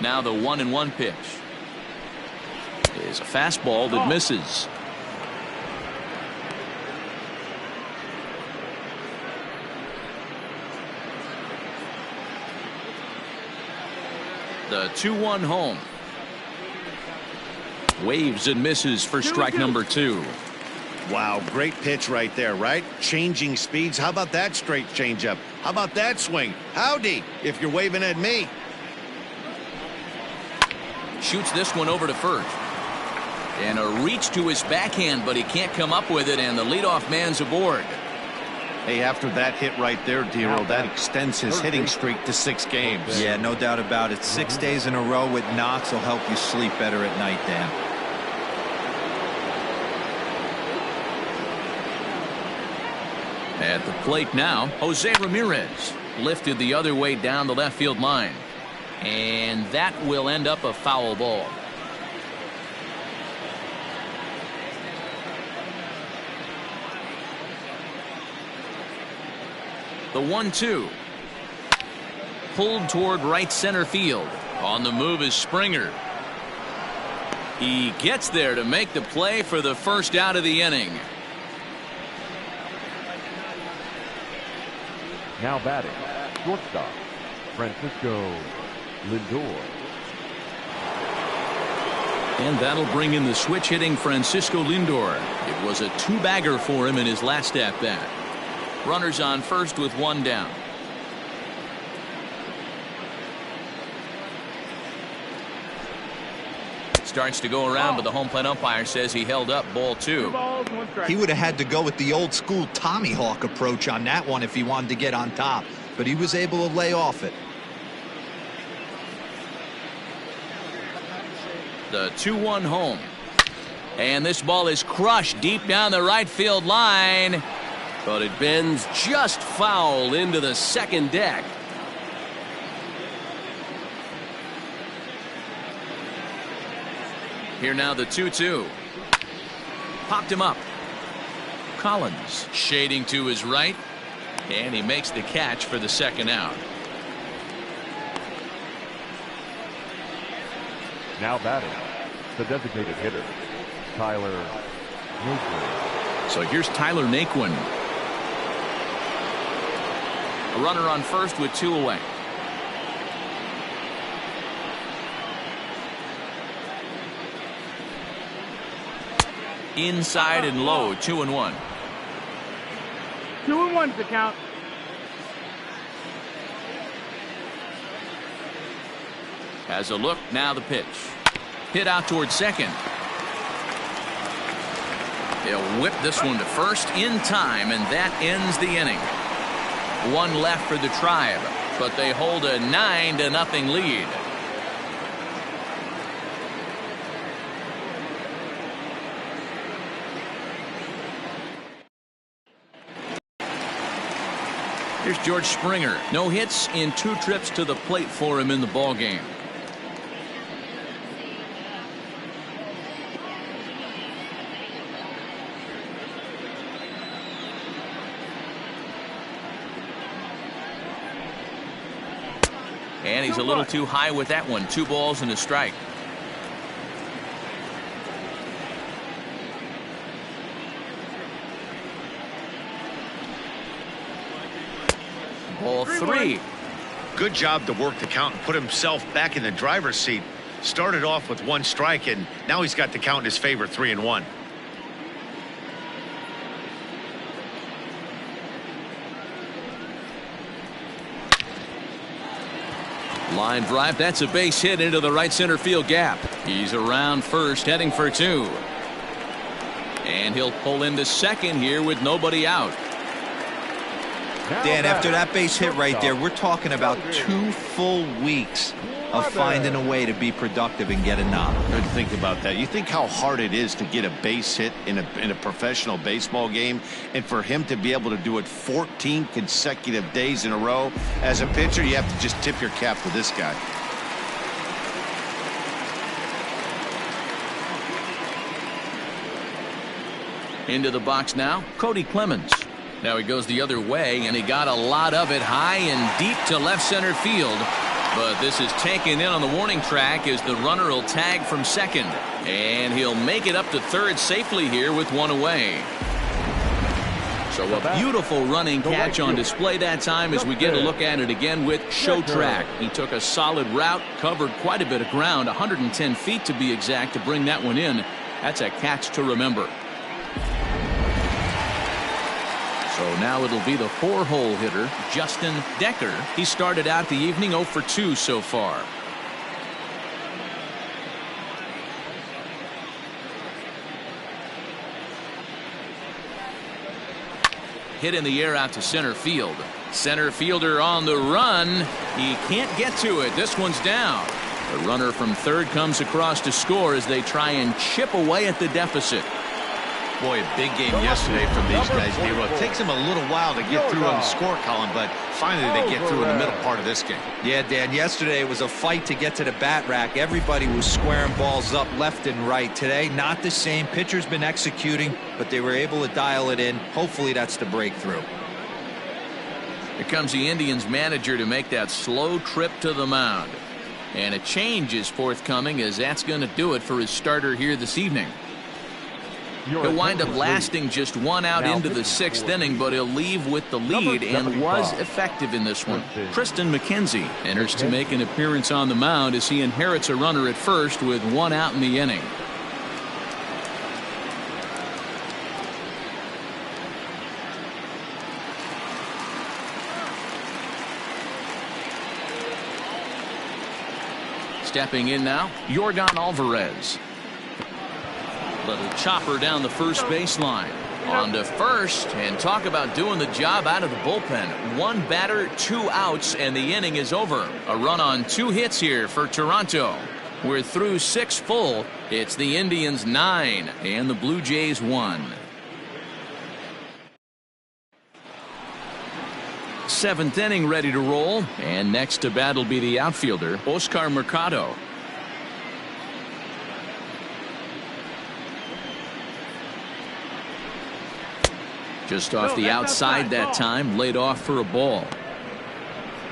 Now the 1-1 pitch is a fastball that misses. The 2-1 home. Waves and misses for strike number 2. Wow, great pitch right there, right? Changing speeds. How about that straight changeup? How about that swing? Howdy, if you're waving at me. Shoots this one over to first. And a reach to his backhand, but he can't come up with it, and the leadoff man's aboard. Hey, after that hit right there, Dero, that extends his hitting streak to 6 games. Yeah, no doubt about it. 6 days in a row with knocks will help you sleep better at night, Dan. At the plate now, Jose Ramirez lifted the other way down the left field line. And that will end up a foul ball. The 1-2. Pulled toward right center field. On the move is Springer. He gets there to make the play for the first out of the inning. Now batting, shortstop, Francisco Lindor. And that'll bring in the switch hitting Francisco Lindor. It was a 2-bagger for him in his last at-bat. Runners on first with 1 down. starts to go around, but the home plate umpire says he held up ball 2. He would have had to go with the old school Tommy Hawk approach on that one if he wanted to get on top, but he was able to lay off it. The 2-1 home. And this ball is crushed deep down the right field line. But it bends just foul into the second deck. Here now the 2-2. Popped him up. Collins shading to his right. And he makes the catch for the second out. Now batting, the designated hitter, Tyler Naquin. So here's Tyler Naquin. A runner on first with 2 away. Inside and low, 2-1. 2-1's the count. Has a look, now the pitch. Hit out towards second. They'll whip this one to first in time, and that ends the inning. 1 left for the Tribe, but they hold a 9-0 lead. Here's George Springer. No hits in 2 trips to the plate for him in the ballgame. And he's a little too high with that one. 2 balls and a strike. Ball 3. Good job to work the count and put himself back in the driver's seat. Started off with 1 strike, and now he's got the count in his favor, 3-1. Line drive. That's a base hit into the right center field gap. He's around first, heading for 2. And he'll pull into second here with nobody out. Dan, after that base hit right there, we're talking about 2 full weeks of finding a way to be productive and get a knock. Good, think about that. You think how hard it is to get a base hit in a professional baseball game, and for him to be able to do it 14 consecutive days in a row. As a pitcher, you have to just tip your cap to this guy. Into the box now, Cody Clemens. Now he goes the other way, and he got a lot of it high and deep to left center field. But this is taken in on the warning track as the runner will tag from second. And he'll make it up to third safely here with 1 away. So a beautiful running catch on display that time as we get a look at it again with Showtrack. He took a solid route, covered quite a bit of ground, 110 feet to be exact, to bring that one in. That's a catch to remember. So now it'll be the 4-hole hitter, Justin Decker. He started out the evening 0 for 2 so far. Hit in the air out to center field. Center fielder on the run. He can't get to it. This one's down. The runner from third comes across to score as they try and chip away at the deficit. Boy, a big game yesterday from these guys, Nero. It takes them a little while to get through on the score column, but finally they get through in the middle part of this game. Yeah, Dan, yesterday it was a fight to get to the bat rack. Everybody was squaring balls up left and right. Today, not the same. Pitcher's been executing, but they were able to dial it in. Hopefully that's the breakthrough. Here comes the Indians manager to make that slow trip to the mound. And a change is forthcoming, as that's going to do it for his starter here this evening. He'll wind up lasting just 1 out into the 6th inning, but he'll leave with the lead and was effective in this one. Tristan McKenzie enters to make an appearance on the mound as he inherits a runner at first with 1 out in the inning. Stepping in now, Yordan Alvarez. Little chopper down the first baseline. On to first, and talk about doing the job out of the bullpen. One batter, 2 outs, and the inning is over. A run on 2 hits here for Toronto. We're through 6 full. It's the Indians 9 and the Blue Jays 1. 7th inning ready to roll, and next to bat will be the outfielder, Oscar Mercado. Just off the outside that time, laid off for a ball.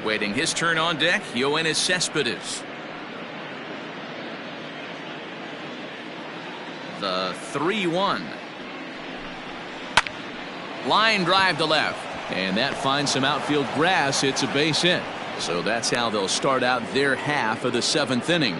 Waiting his turn on deck, Yoenis Cespedes. The 3-1. Line drive to left. And that finds some outfield grass. It's a base hit. So that's how they'll start out their half of the 7th inning.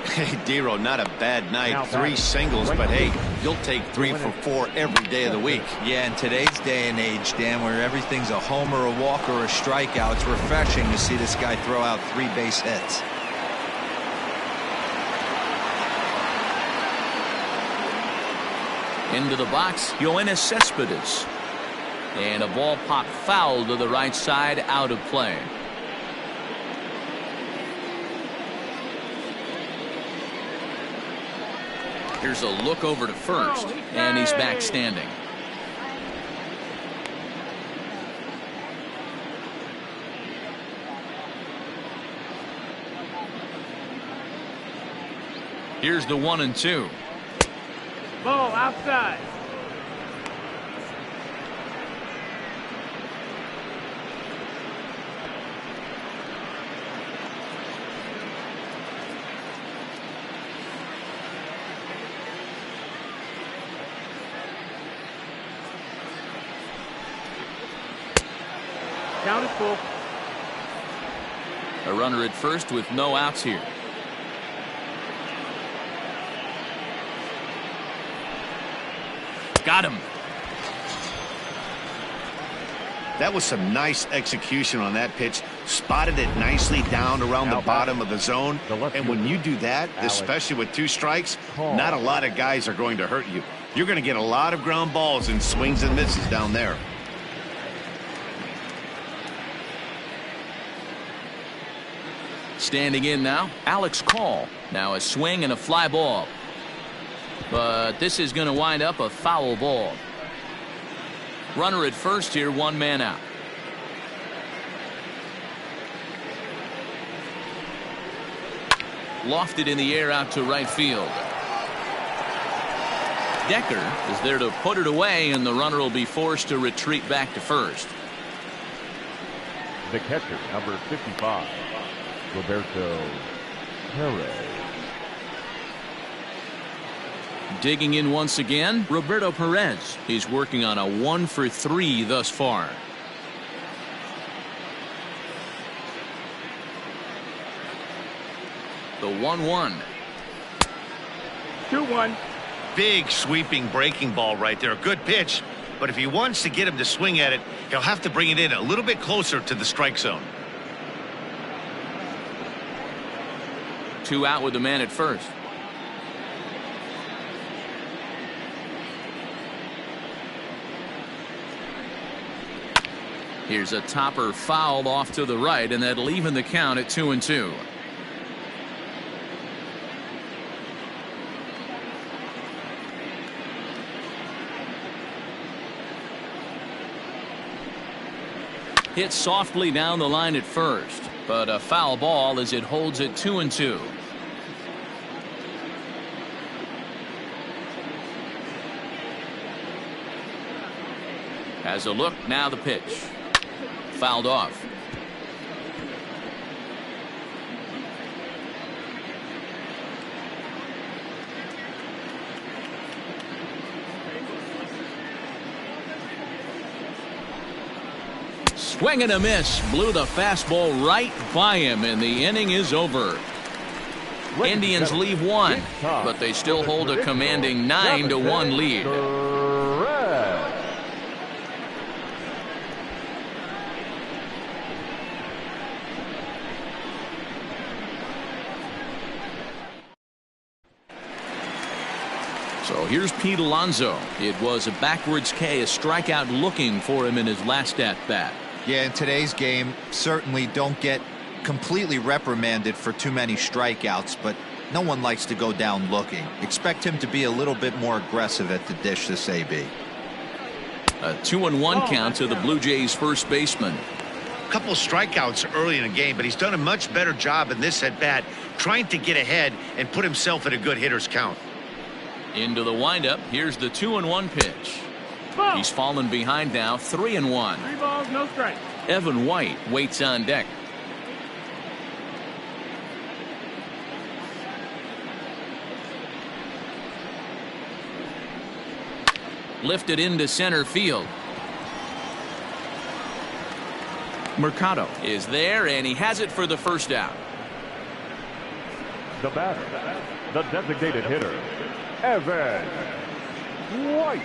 Hey, Dero, not a bad night. 3 singles, but hey, you'll take 3 for 4 every day of the week. Yeah, in today's day and age, Dan, where everything's a homer, a walk, or a strikeout, it's refreshing to see this guy throw out 3 base hits. Into the box, Yoenis Cespedes. And a ball popped foul to the right side, out of play. Here's a look over to first, and he's back standing. Here's the 1-2. Ball outside. Count is full. A runner at first with no outs here. Got him. That was some nice execution on that pitch. Spotted it nicely down around the bottom of the zone. And when you do that, especially with 2 strikes, not a lot of guys are going to hurt you. You're going to get a lot of ground balls and swings and misses down there. Standing in now, Alex Call. Now a swing and a fly ball. But this is going to wind up a foul ball. Runner at first here, 1 man out. Lofted in the air out to right field. Decker is there to put it away, and the runner will be forced to retreat back to first. The catcher, number 55, Roberto Perez. Digging in once again, Roberto Perez. He's working on a 1 for 3 thus far. The 1-1. 2-1. Big sweeping breaking ball right there. A good pitch. But if he wants to get him to swing at it, he'll have to bring it in a little bit closer to the strike zone. 2 out with the man at first. Here's a topper fouled off to the right, and that'll even the count at 2-2. Hit softly down the line at first, but a foul ball as it holds it 2-2. Has a look, now the pitch. Fouled off. Swing and a miss. Blew the fastball right by him, and the inning is over. Indians leave 1, but they still hold a commanding 9-1 lead. So here's Pete Alonso. It was a backwards K, a strikeout looking for him in his last at-bat. Yeah, in today's game, certainly don't get completely reprimanded for too many strikeouts, but no one likes to go down looking. Expect him to be a little bit more aggressive at the dish this AB. A 2-1 count to the Blue Jays first baseman. A couple strikeouts early in the game, but he's done a much better job in this at-bat trying to get ahead and put himself at a good hitter's count. Into the windup. Here's the 2-1 pitch. Ball. He's fallen behind now, 3-1. 3 balls, no strikes. Evan White waits on deck. Lifted into center field. Mercado is there, and he has it for the first out. The batter, the designated hitter, Evan White.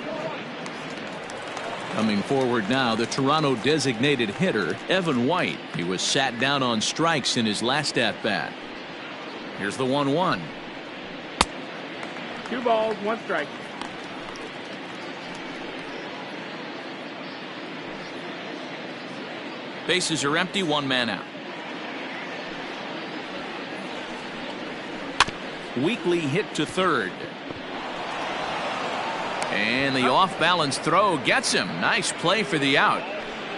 Coming forward now, the Toronto designated hitter, Evan White. He was sat down on strikes in his last at-bat. Here's the 1-1. 2 balls, 1 strike. Bases are empty, 1 man out. Weakly hit to third. And the off-balance throw gets him. Nice play for the out.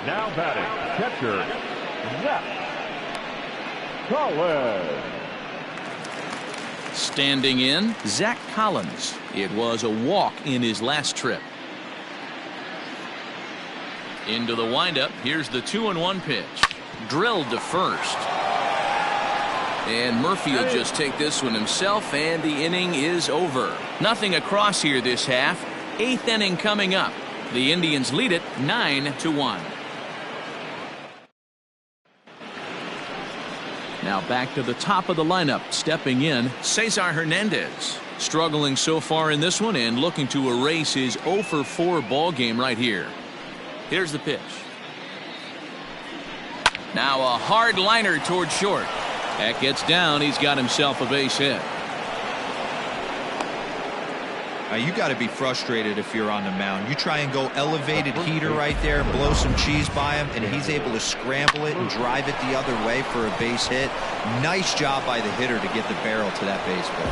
Now batting, catcher, Zach Collins. Standing in, Zach Collins. It was a walk in his last trip. Into the windup. Here's the 2-1 pitch. Drilled to first. And Murphy will just take this one himself, and the inning is over. Nothing across here this half. 8th inning coming up. The Indians lead it 9-1. Now back to the top of the lineup. Stepping in, Cesar Hernandez. Struggling so far in this one and looking to erase his 0-for-4 ball game right here. Here's the pitch. Now a hard liner toward short. That gets down. He's got himself a base hit. You got to be frustrated if you're on the mound. You try and go elevated heater right there, blow some cheese by him, and he's able to scramble it and drive it the other way for a base hit. Nice job by the hitter to get the barrel to that baseball.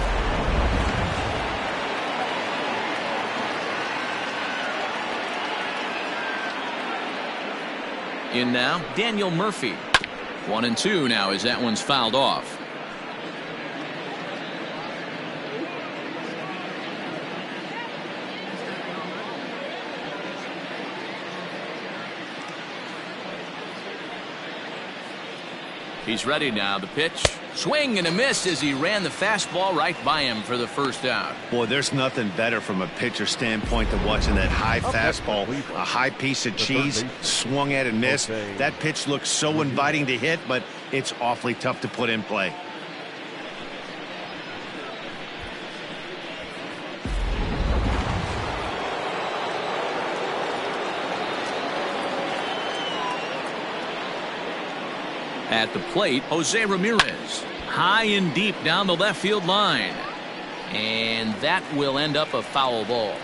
In now, Daniel Murphy. 1-2 now as that one's fouled off. He's ready now. The pitch. Swing and a miss as he ran the fastball right by him for the first out. Boy, there's nothing better from a pitcher standpoint than watching that high fastball, a high piece of cheese, swung at and missed. That pitch looks so inviting to hit, but it's awfully tough to put in play. At the plate, Jose Ramirez. High and deep down the left field line. And that will end up a foul ball.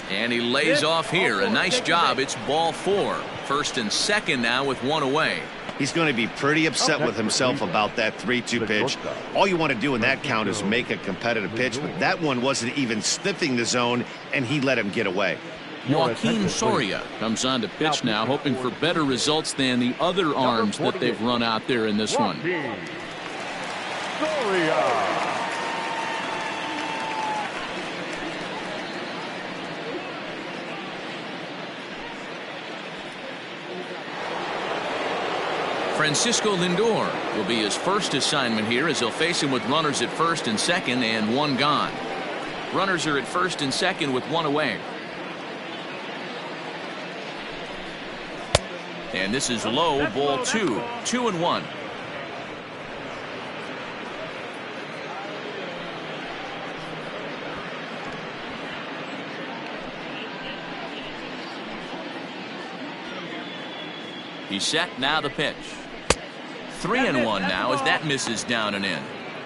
And he lays off here. A nice job. It's ball 4. First and second now with 1 away. He's going to be pretty upset with himself about that 3-2 pitch. All you want to do in that count is make a competitive pitch, but that one wasn't even sniffing the zone, and he let him get away. Joaquin Soria comes on to pitch now, hoping for better results than the other arms that they've run out there in this one. Soria. Francisco Lindor will be his first assignment here as he'll face him with runners at first and second and 1 gone. Runners are at first and second with 1 away. And this is low, ball 2. 2-1. He's set. Now the pitch. 3-1 now as that misses down and in.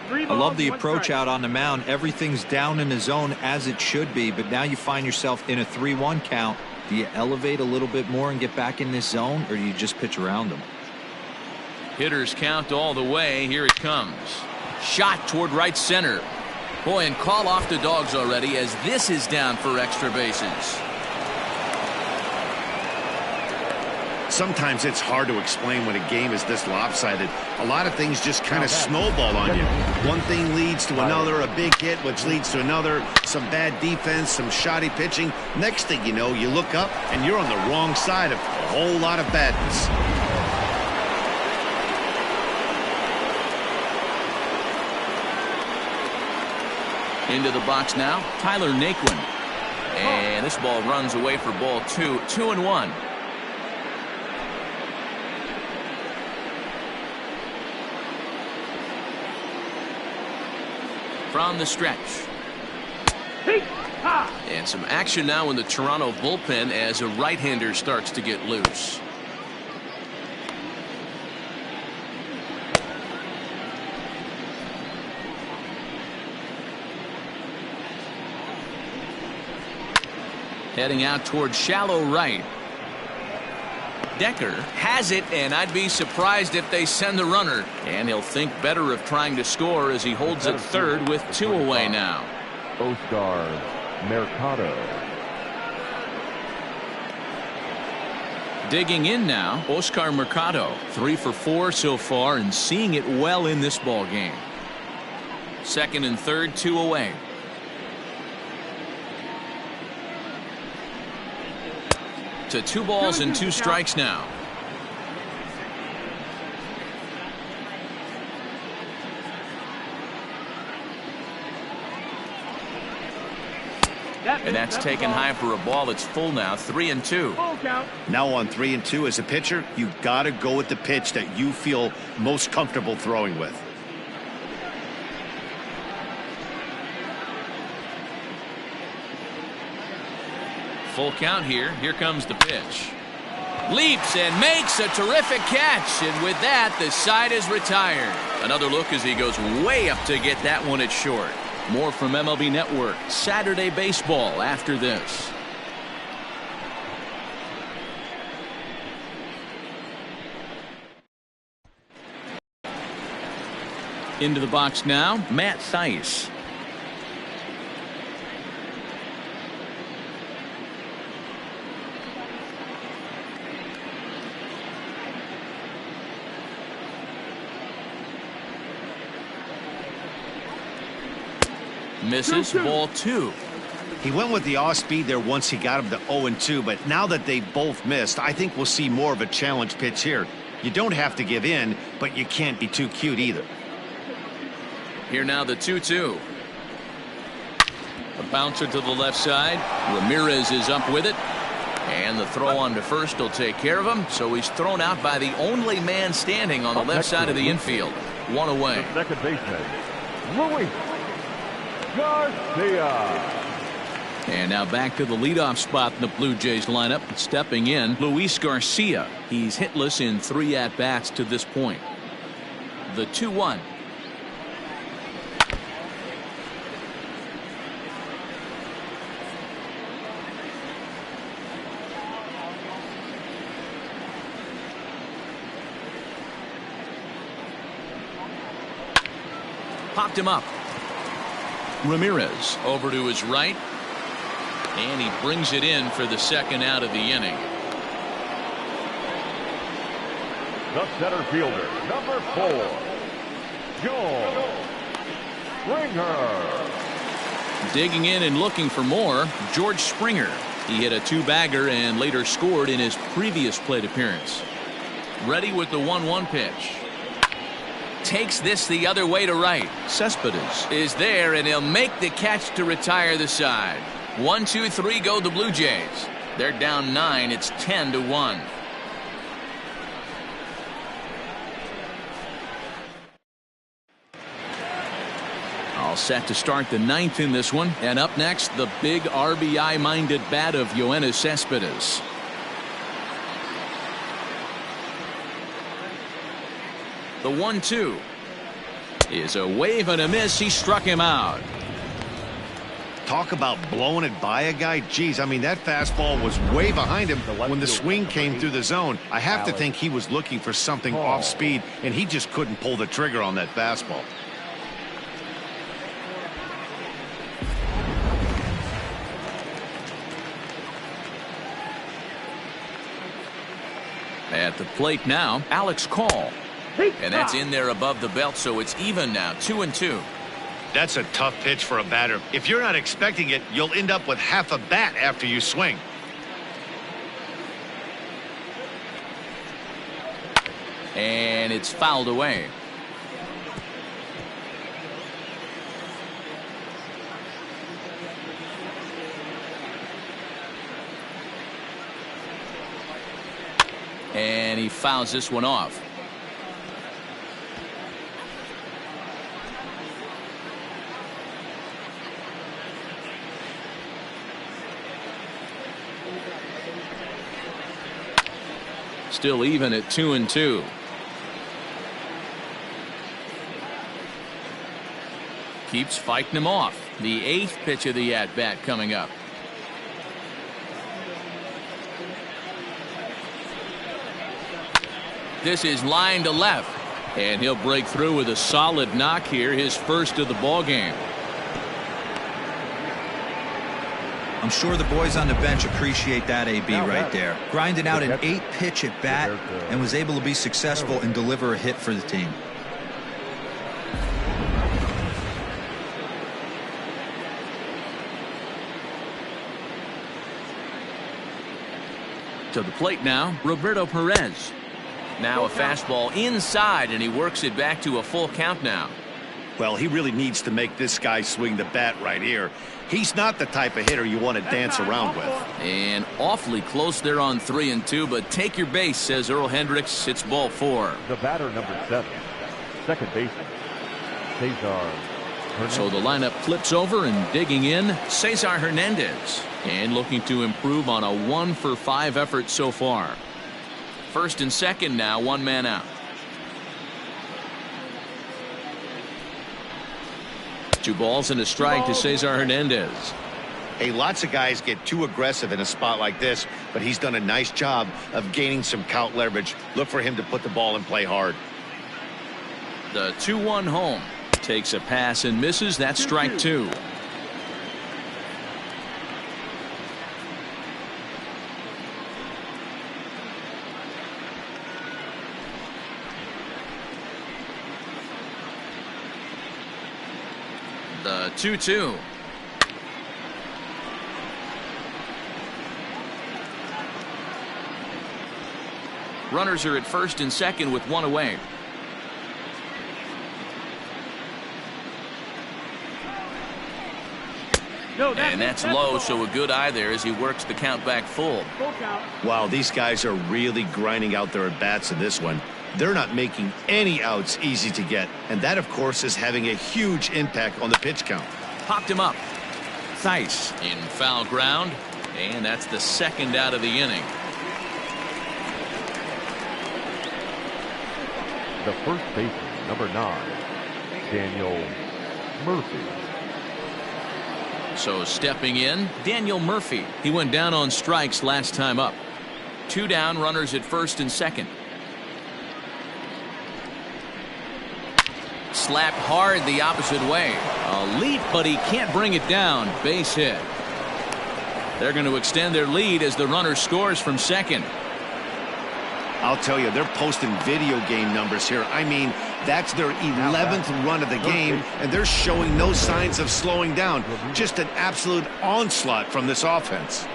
I love the approach out on the mound. Everything's down in the zone as it should be, but now you find yourself in a 3-1 count. Do you elevate a little bit more and get back in this zone, or do you just pitch around them? Hitters count all the way. Here it comes. Shot toward right center. Boy, and call off the Dogs already as this is down for extra bases. Sometimes it's hard to explain when a game is this lopsided. A lot of things just kind of snowball on you. One thing leads to another, a big hit, which leads to another, some bad defense, some shoddy pitching. Next thing you know, you look up and you're on the wrong side of a whole lot of badness. Into the box now, Tyler Naquin. And this ball runs away for ball 2. 2-1. From the stretch. And some action now in the Toronto bullpen as a right-hander starts to get loose. Heading out towards shallow right. Decker has it, and I'd be surprised if they send the runner. And he'll think better of trying to score as he holds it third with 2 away now. Oscar Mercado. Digging in now, Oscar Mercado. 3 for 4 so far and seeing it well in this ball game. Second and third, 2 away. To 2 balls and 2 strikes now. And that's taken high for a ball. It's full now. 3-2. Now on 3-2 as a pitcher, you got to go with the pitch that you feel most comfortable throwing with. Full count here. Here comes the pitch. Leaps and makes a terrific catch. And with that, the side is retired. Another look as he goes way up to get that one at short. More from MLB Network Saturday Baseball after this. Into the box now, Matt Thaiss. Misses. Ball 2. He went with the off speed there once he got him to 0-2, but now that they both missed, I think we'll see more of a challenge pitch here. You don't have to give in, but you can't be too cute either. Here now the 2-2. A bouncer to the left side. Ramirez is up with it. And the throw on to first will take care of him. So he's thrown out by the only man standing on the left side of the infield. 1 away. The second baseman, Luis Garcia. And now back to the leadoff spot in the Blue Jays lineup. Stepping in, Luis Garcia. He's hitless in 3 at-bats to this point. The 2-1. Popped him up. Ramirez over to his right. And he brings it in for the second out of the inning. The center fielder, number 4, George Springer. Digging in and looking for more, George Springer. He hit a 2-bagger and later scored in his previous plate appearance. Ready with the 1-1 pitch. Takes this the other way to right. Cespedes is there, and he'll make the catch to retire the side. 1, 2, 3 go the Blue Jays. They're down 9. It's 10-1. All set to start the 9th in this one. And up next, the big RBI-minded bat of Yoenis Cespedes. The 1-2 is a wave and a miss. He struck him out. Talk about blowing it by a guy. Geez, I mean, that fastball was way behind him when the swing came through the zone. I have to think he was looking for something off speed, and he just couldn't pull the trigger on that fastball. At the plate now, Alex Call. And that's in there above the belt, so it's even now, 2-2. That's a tough pitch for a batter. If you're not expecting it, you'll end up with half a bat after you swing. And it's fouled away. And he fouls this one off. Still even at 2-2. Keeps fighting him off. The 8th pitch of the at-bat coming up. This is line to left, and he'll break through with a solid knock here, his first of the ball game. I'm sure the boys on the bench appreciate that, AB, right there. Grinding out an 8-pitch at bat and was able to be successful and deliver a hit for the team. To the plate now, Roberto Perez. Now a fastball inside, and he works it back to a full count now. Well, he really needs to make this guy swing the bat right here. He's not the type of hitter you want to dance around with. And awfully close there on 3-2, but take your base, says Earl Hendricks. It's ball 4. The batter, number 7, second baseman, Cesar Hernandez. So the lineup flips over, and digging in, Cesar Hernandez. And looking to improve on a 1-for-5 effort so far. First and second now, one man out. 2 balls and a strike to Cesar Hernandez. Hey, lots of guys get too aggressive in a spot like this, but he's done a nice job of gaining some count leverage. Look for him to put the ball in play hard. The 2-1 home. Takes a pass and misses. That's strike 2. The 2-2. Runners are at first and second with 1 away. And that's low, so a good eye there as he works the count back full. Wow, these guys are really grinding out their at-bats in this one. They're not making any outs easy to get, and that, of course, is having a huge impact on the pitch count. Popped him up. Theis in foul ground, and that's the second out of the inning. The first baseman, number 9, Daniel Murphy. So stepping in, Daniel Murphy. He went down on strikes last time up. 2 down, runners at first and second. Slapped hard the opposite way. A leap, but he can't bring it down. Base hit. They're going to extend their lead as the runner scores from second. I'll tell you, they're posting video game numbers here. I mean, that's their 11th run of the game, and they're showing no signs of slowing down. Just an absolute onslaught from this offense.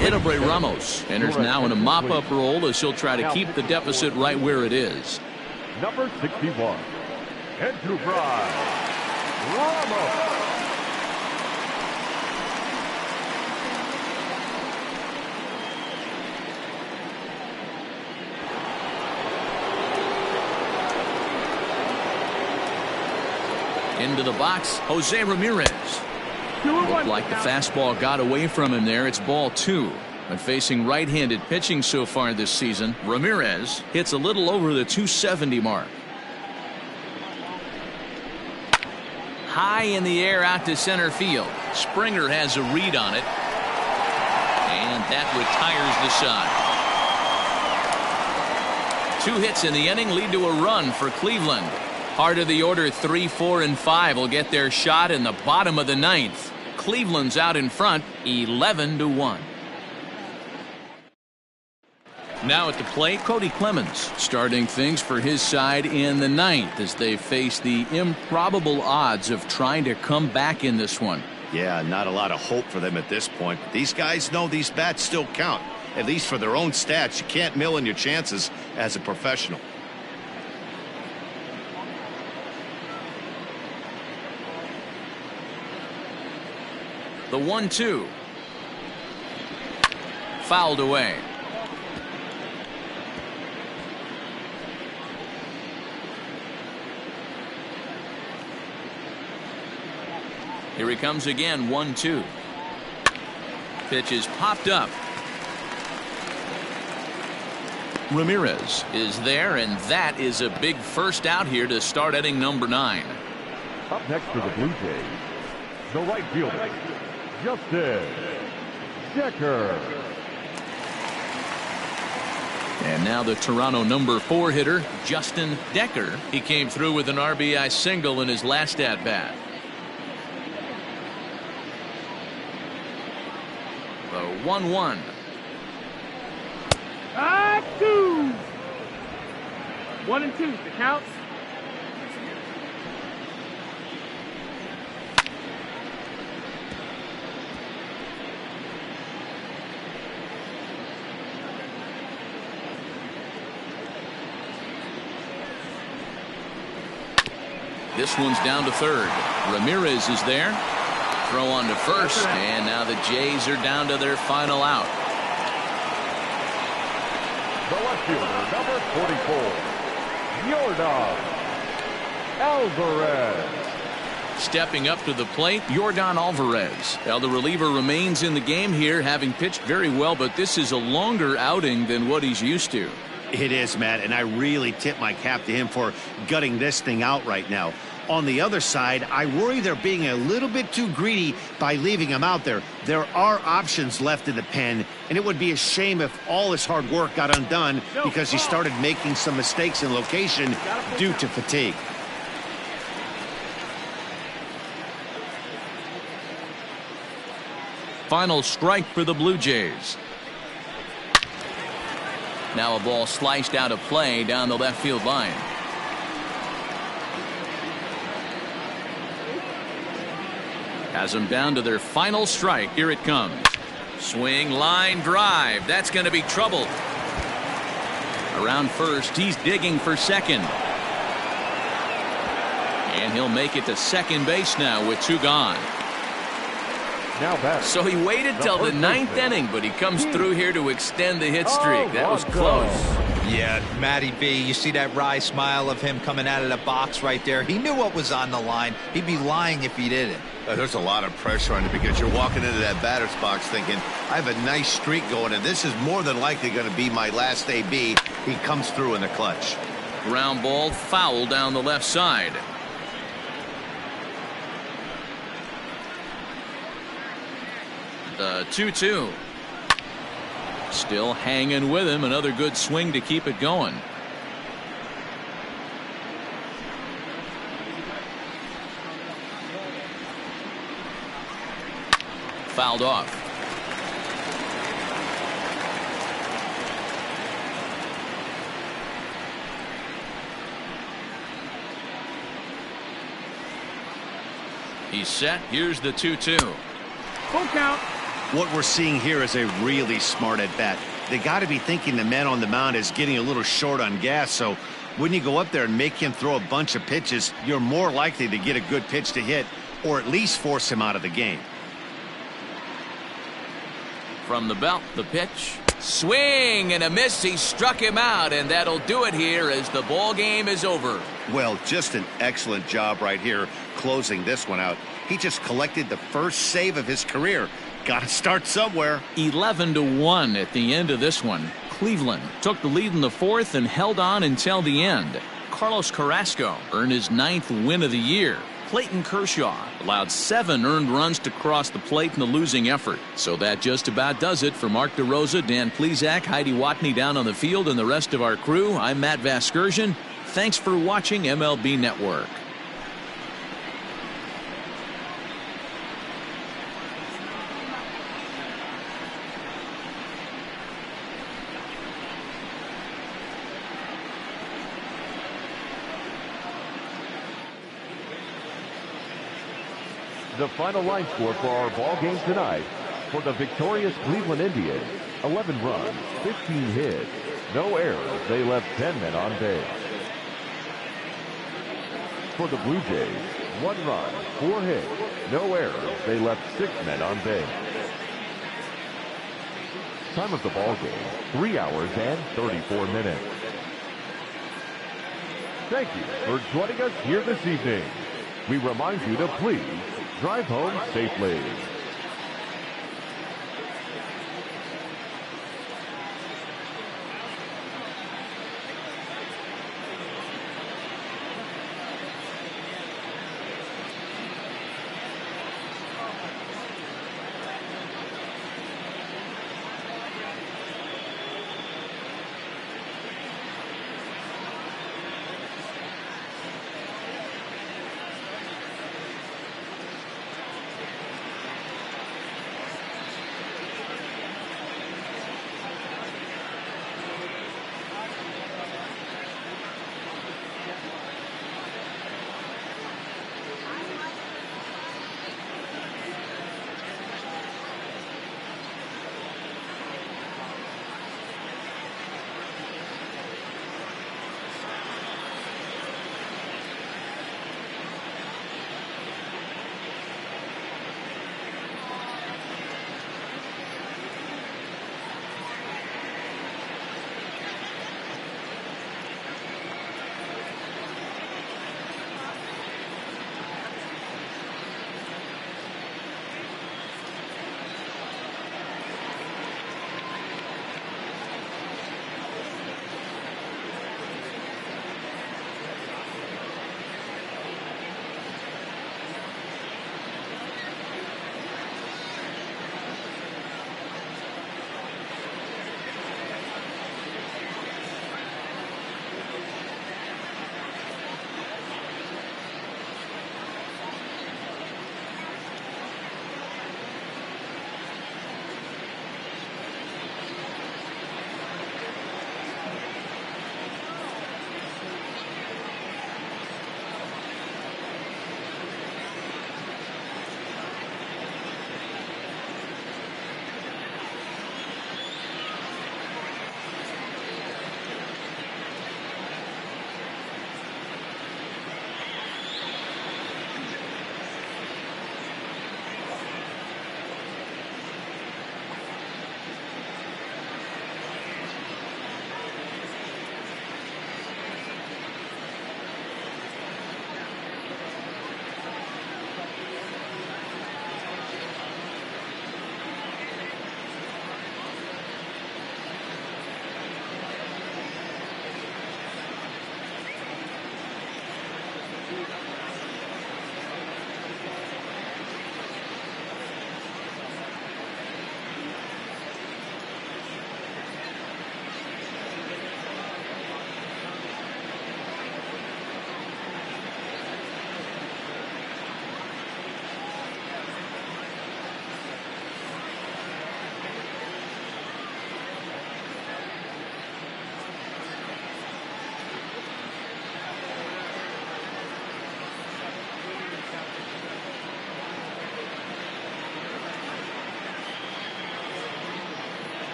Edilbray Ramos enters now in a mop-up role as he'll try to keep the deficit right where it is. Number 61, Edilbray Ramos. Into the box, Jose Ramirez. Looked like the fastball got away from him there. It's ball 2. When facing right-handed pitching so far this season, Ramirez hits a little over the 270 mark. High in the air out to center field. Springer has a read on it. And that retires the side. 2 hits in the inning lead to a run for Cleveland. Heart of the order 3, 4, and 5 will get their shot in the bottom of the 9th. Cleveland's out in front 11-1. Now at the plate, Cody Clemens starting things for his side in the 9th as they face the improbable odds of trying to come back in this one. Yeah, not a lot of hope for them at this point. But these guys know these bats still count, at least for their own stats. You can't mill in your chances as a professional. The 1-2. Fouled away. Here he comes again, 1-2. Pitch is popped up. Ramirez is there, and that is a big first out here to start inning number 9. Up next for the Blue Jays, the right fielder, Justin Decker. And now the Toronto number 4 hitter, Justin Decker. He came through with an RBI single in his last at-bat. The 1-1. 2. 1 and 2. The counts. This one's down to third. Ramirez is there. Throw on to first, and now the Jays are down to their final out. The left fielder, number 44, Yordan Alvarez. Stepping up to the plate, Yordan Alvarez. Now the reliever remains in the game here, having pitched very well, but this is a longer outing than what he's used to. It is, Matt, and I really tip my cap to him for gutting this thing out right now. On the other side, I worry they're being a little bit too greedy by leaving him out there. There are options left in the pen, and it would be a shame if all his hard work got undone because he started making some mistakes in location due to fatigue. Final strike for the Blue Jays. Now a ball sliced out of play down the left field line. Has them down to their final strike. Here it comes. Swing, line, drive. That's going to be trouble. Around first, he's digging for second. And he'll make it to second base now with 2 gone. Now so he waited till the 9th inning, but he comes through here to extend the hit streak. That was close. Yeah, Matty B, you see that wry smile of him coming out of the box right there. He knew what was on the line. He'd be lying if he didn't. There's a lot of pressure on you because you're walking into that batter's box thinking, I have a nice streak going, and this is more than likely going to be my last AB. He comes through in the clutch. Ground ball foul down the left side. The 2-2. Still hanging with him. Another good swing to keep it going. Fouled off. He's set. Here's the 2-2. Full count. What we're seeing here is a really smart at bat. They got to be thinking the man on the mound is getting a little short on gas, so when you go up there and make him throw a bunch of pitches, you're more likely to get a good pitch to hit or at least force him out of the game. From the belt, the pitch. Swing and a miss. He struck him out, and that'll do it here as the ball game is over. Well, just an excellent job right here closing this one out. He just collected the first save of his career. Got to start somewhere. 11-1 at the end of this one. Cleveland took the lead in the fourth and held on until the end. Carlos Carrasco earned his 9th win of the year. Clayton Kershaw allowed 7 earned runs to cross the plate in the losing effort. So that just about does it for Mark DeRosa, Dan Plesac, Heidi Watney down on the field, and the rest of our crew. I'm Matt Vasgersian. Thanks for watching MLB Network. The final line score for our ball game tonight: for the victorious Cleveland Indians, 11 runs, 15 hits, no errors. They left 10 men on base. For the Blue Jays, 1 run, 4 hits, no errors. They left 6 men on base. Time of the ball game, 3 hours and 34 minutes. Thank you for joining us here this evening. We remind you to please drive home safely.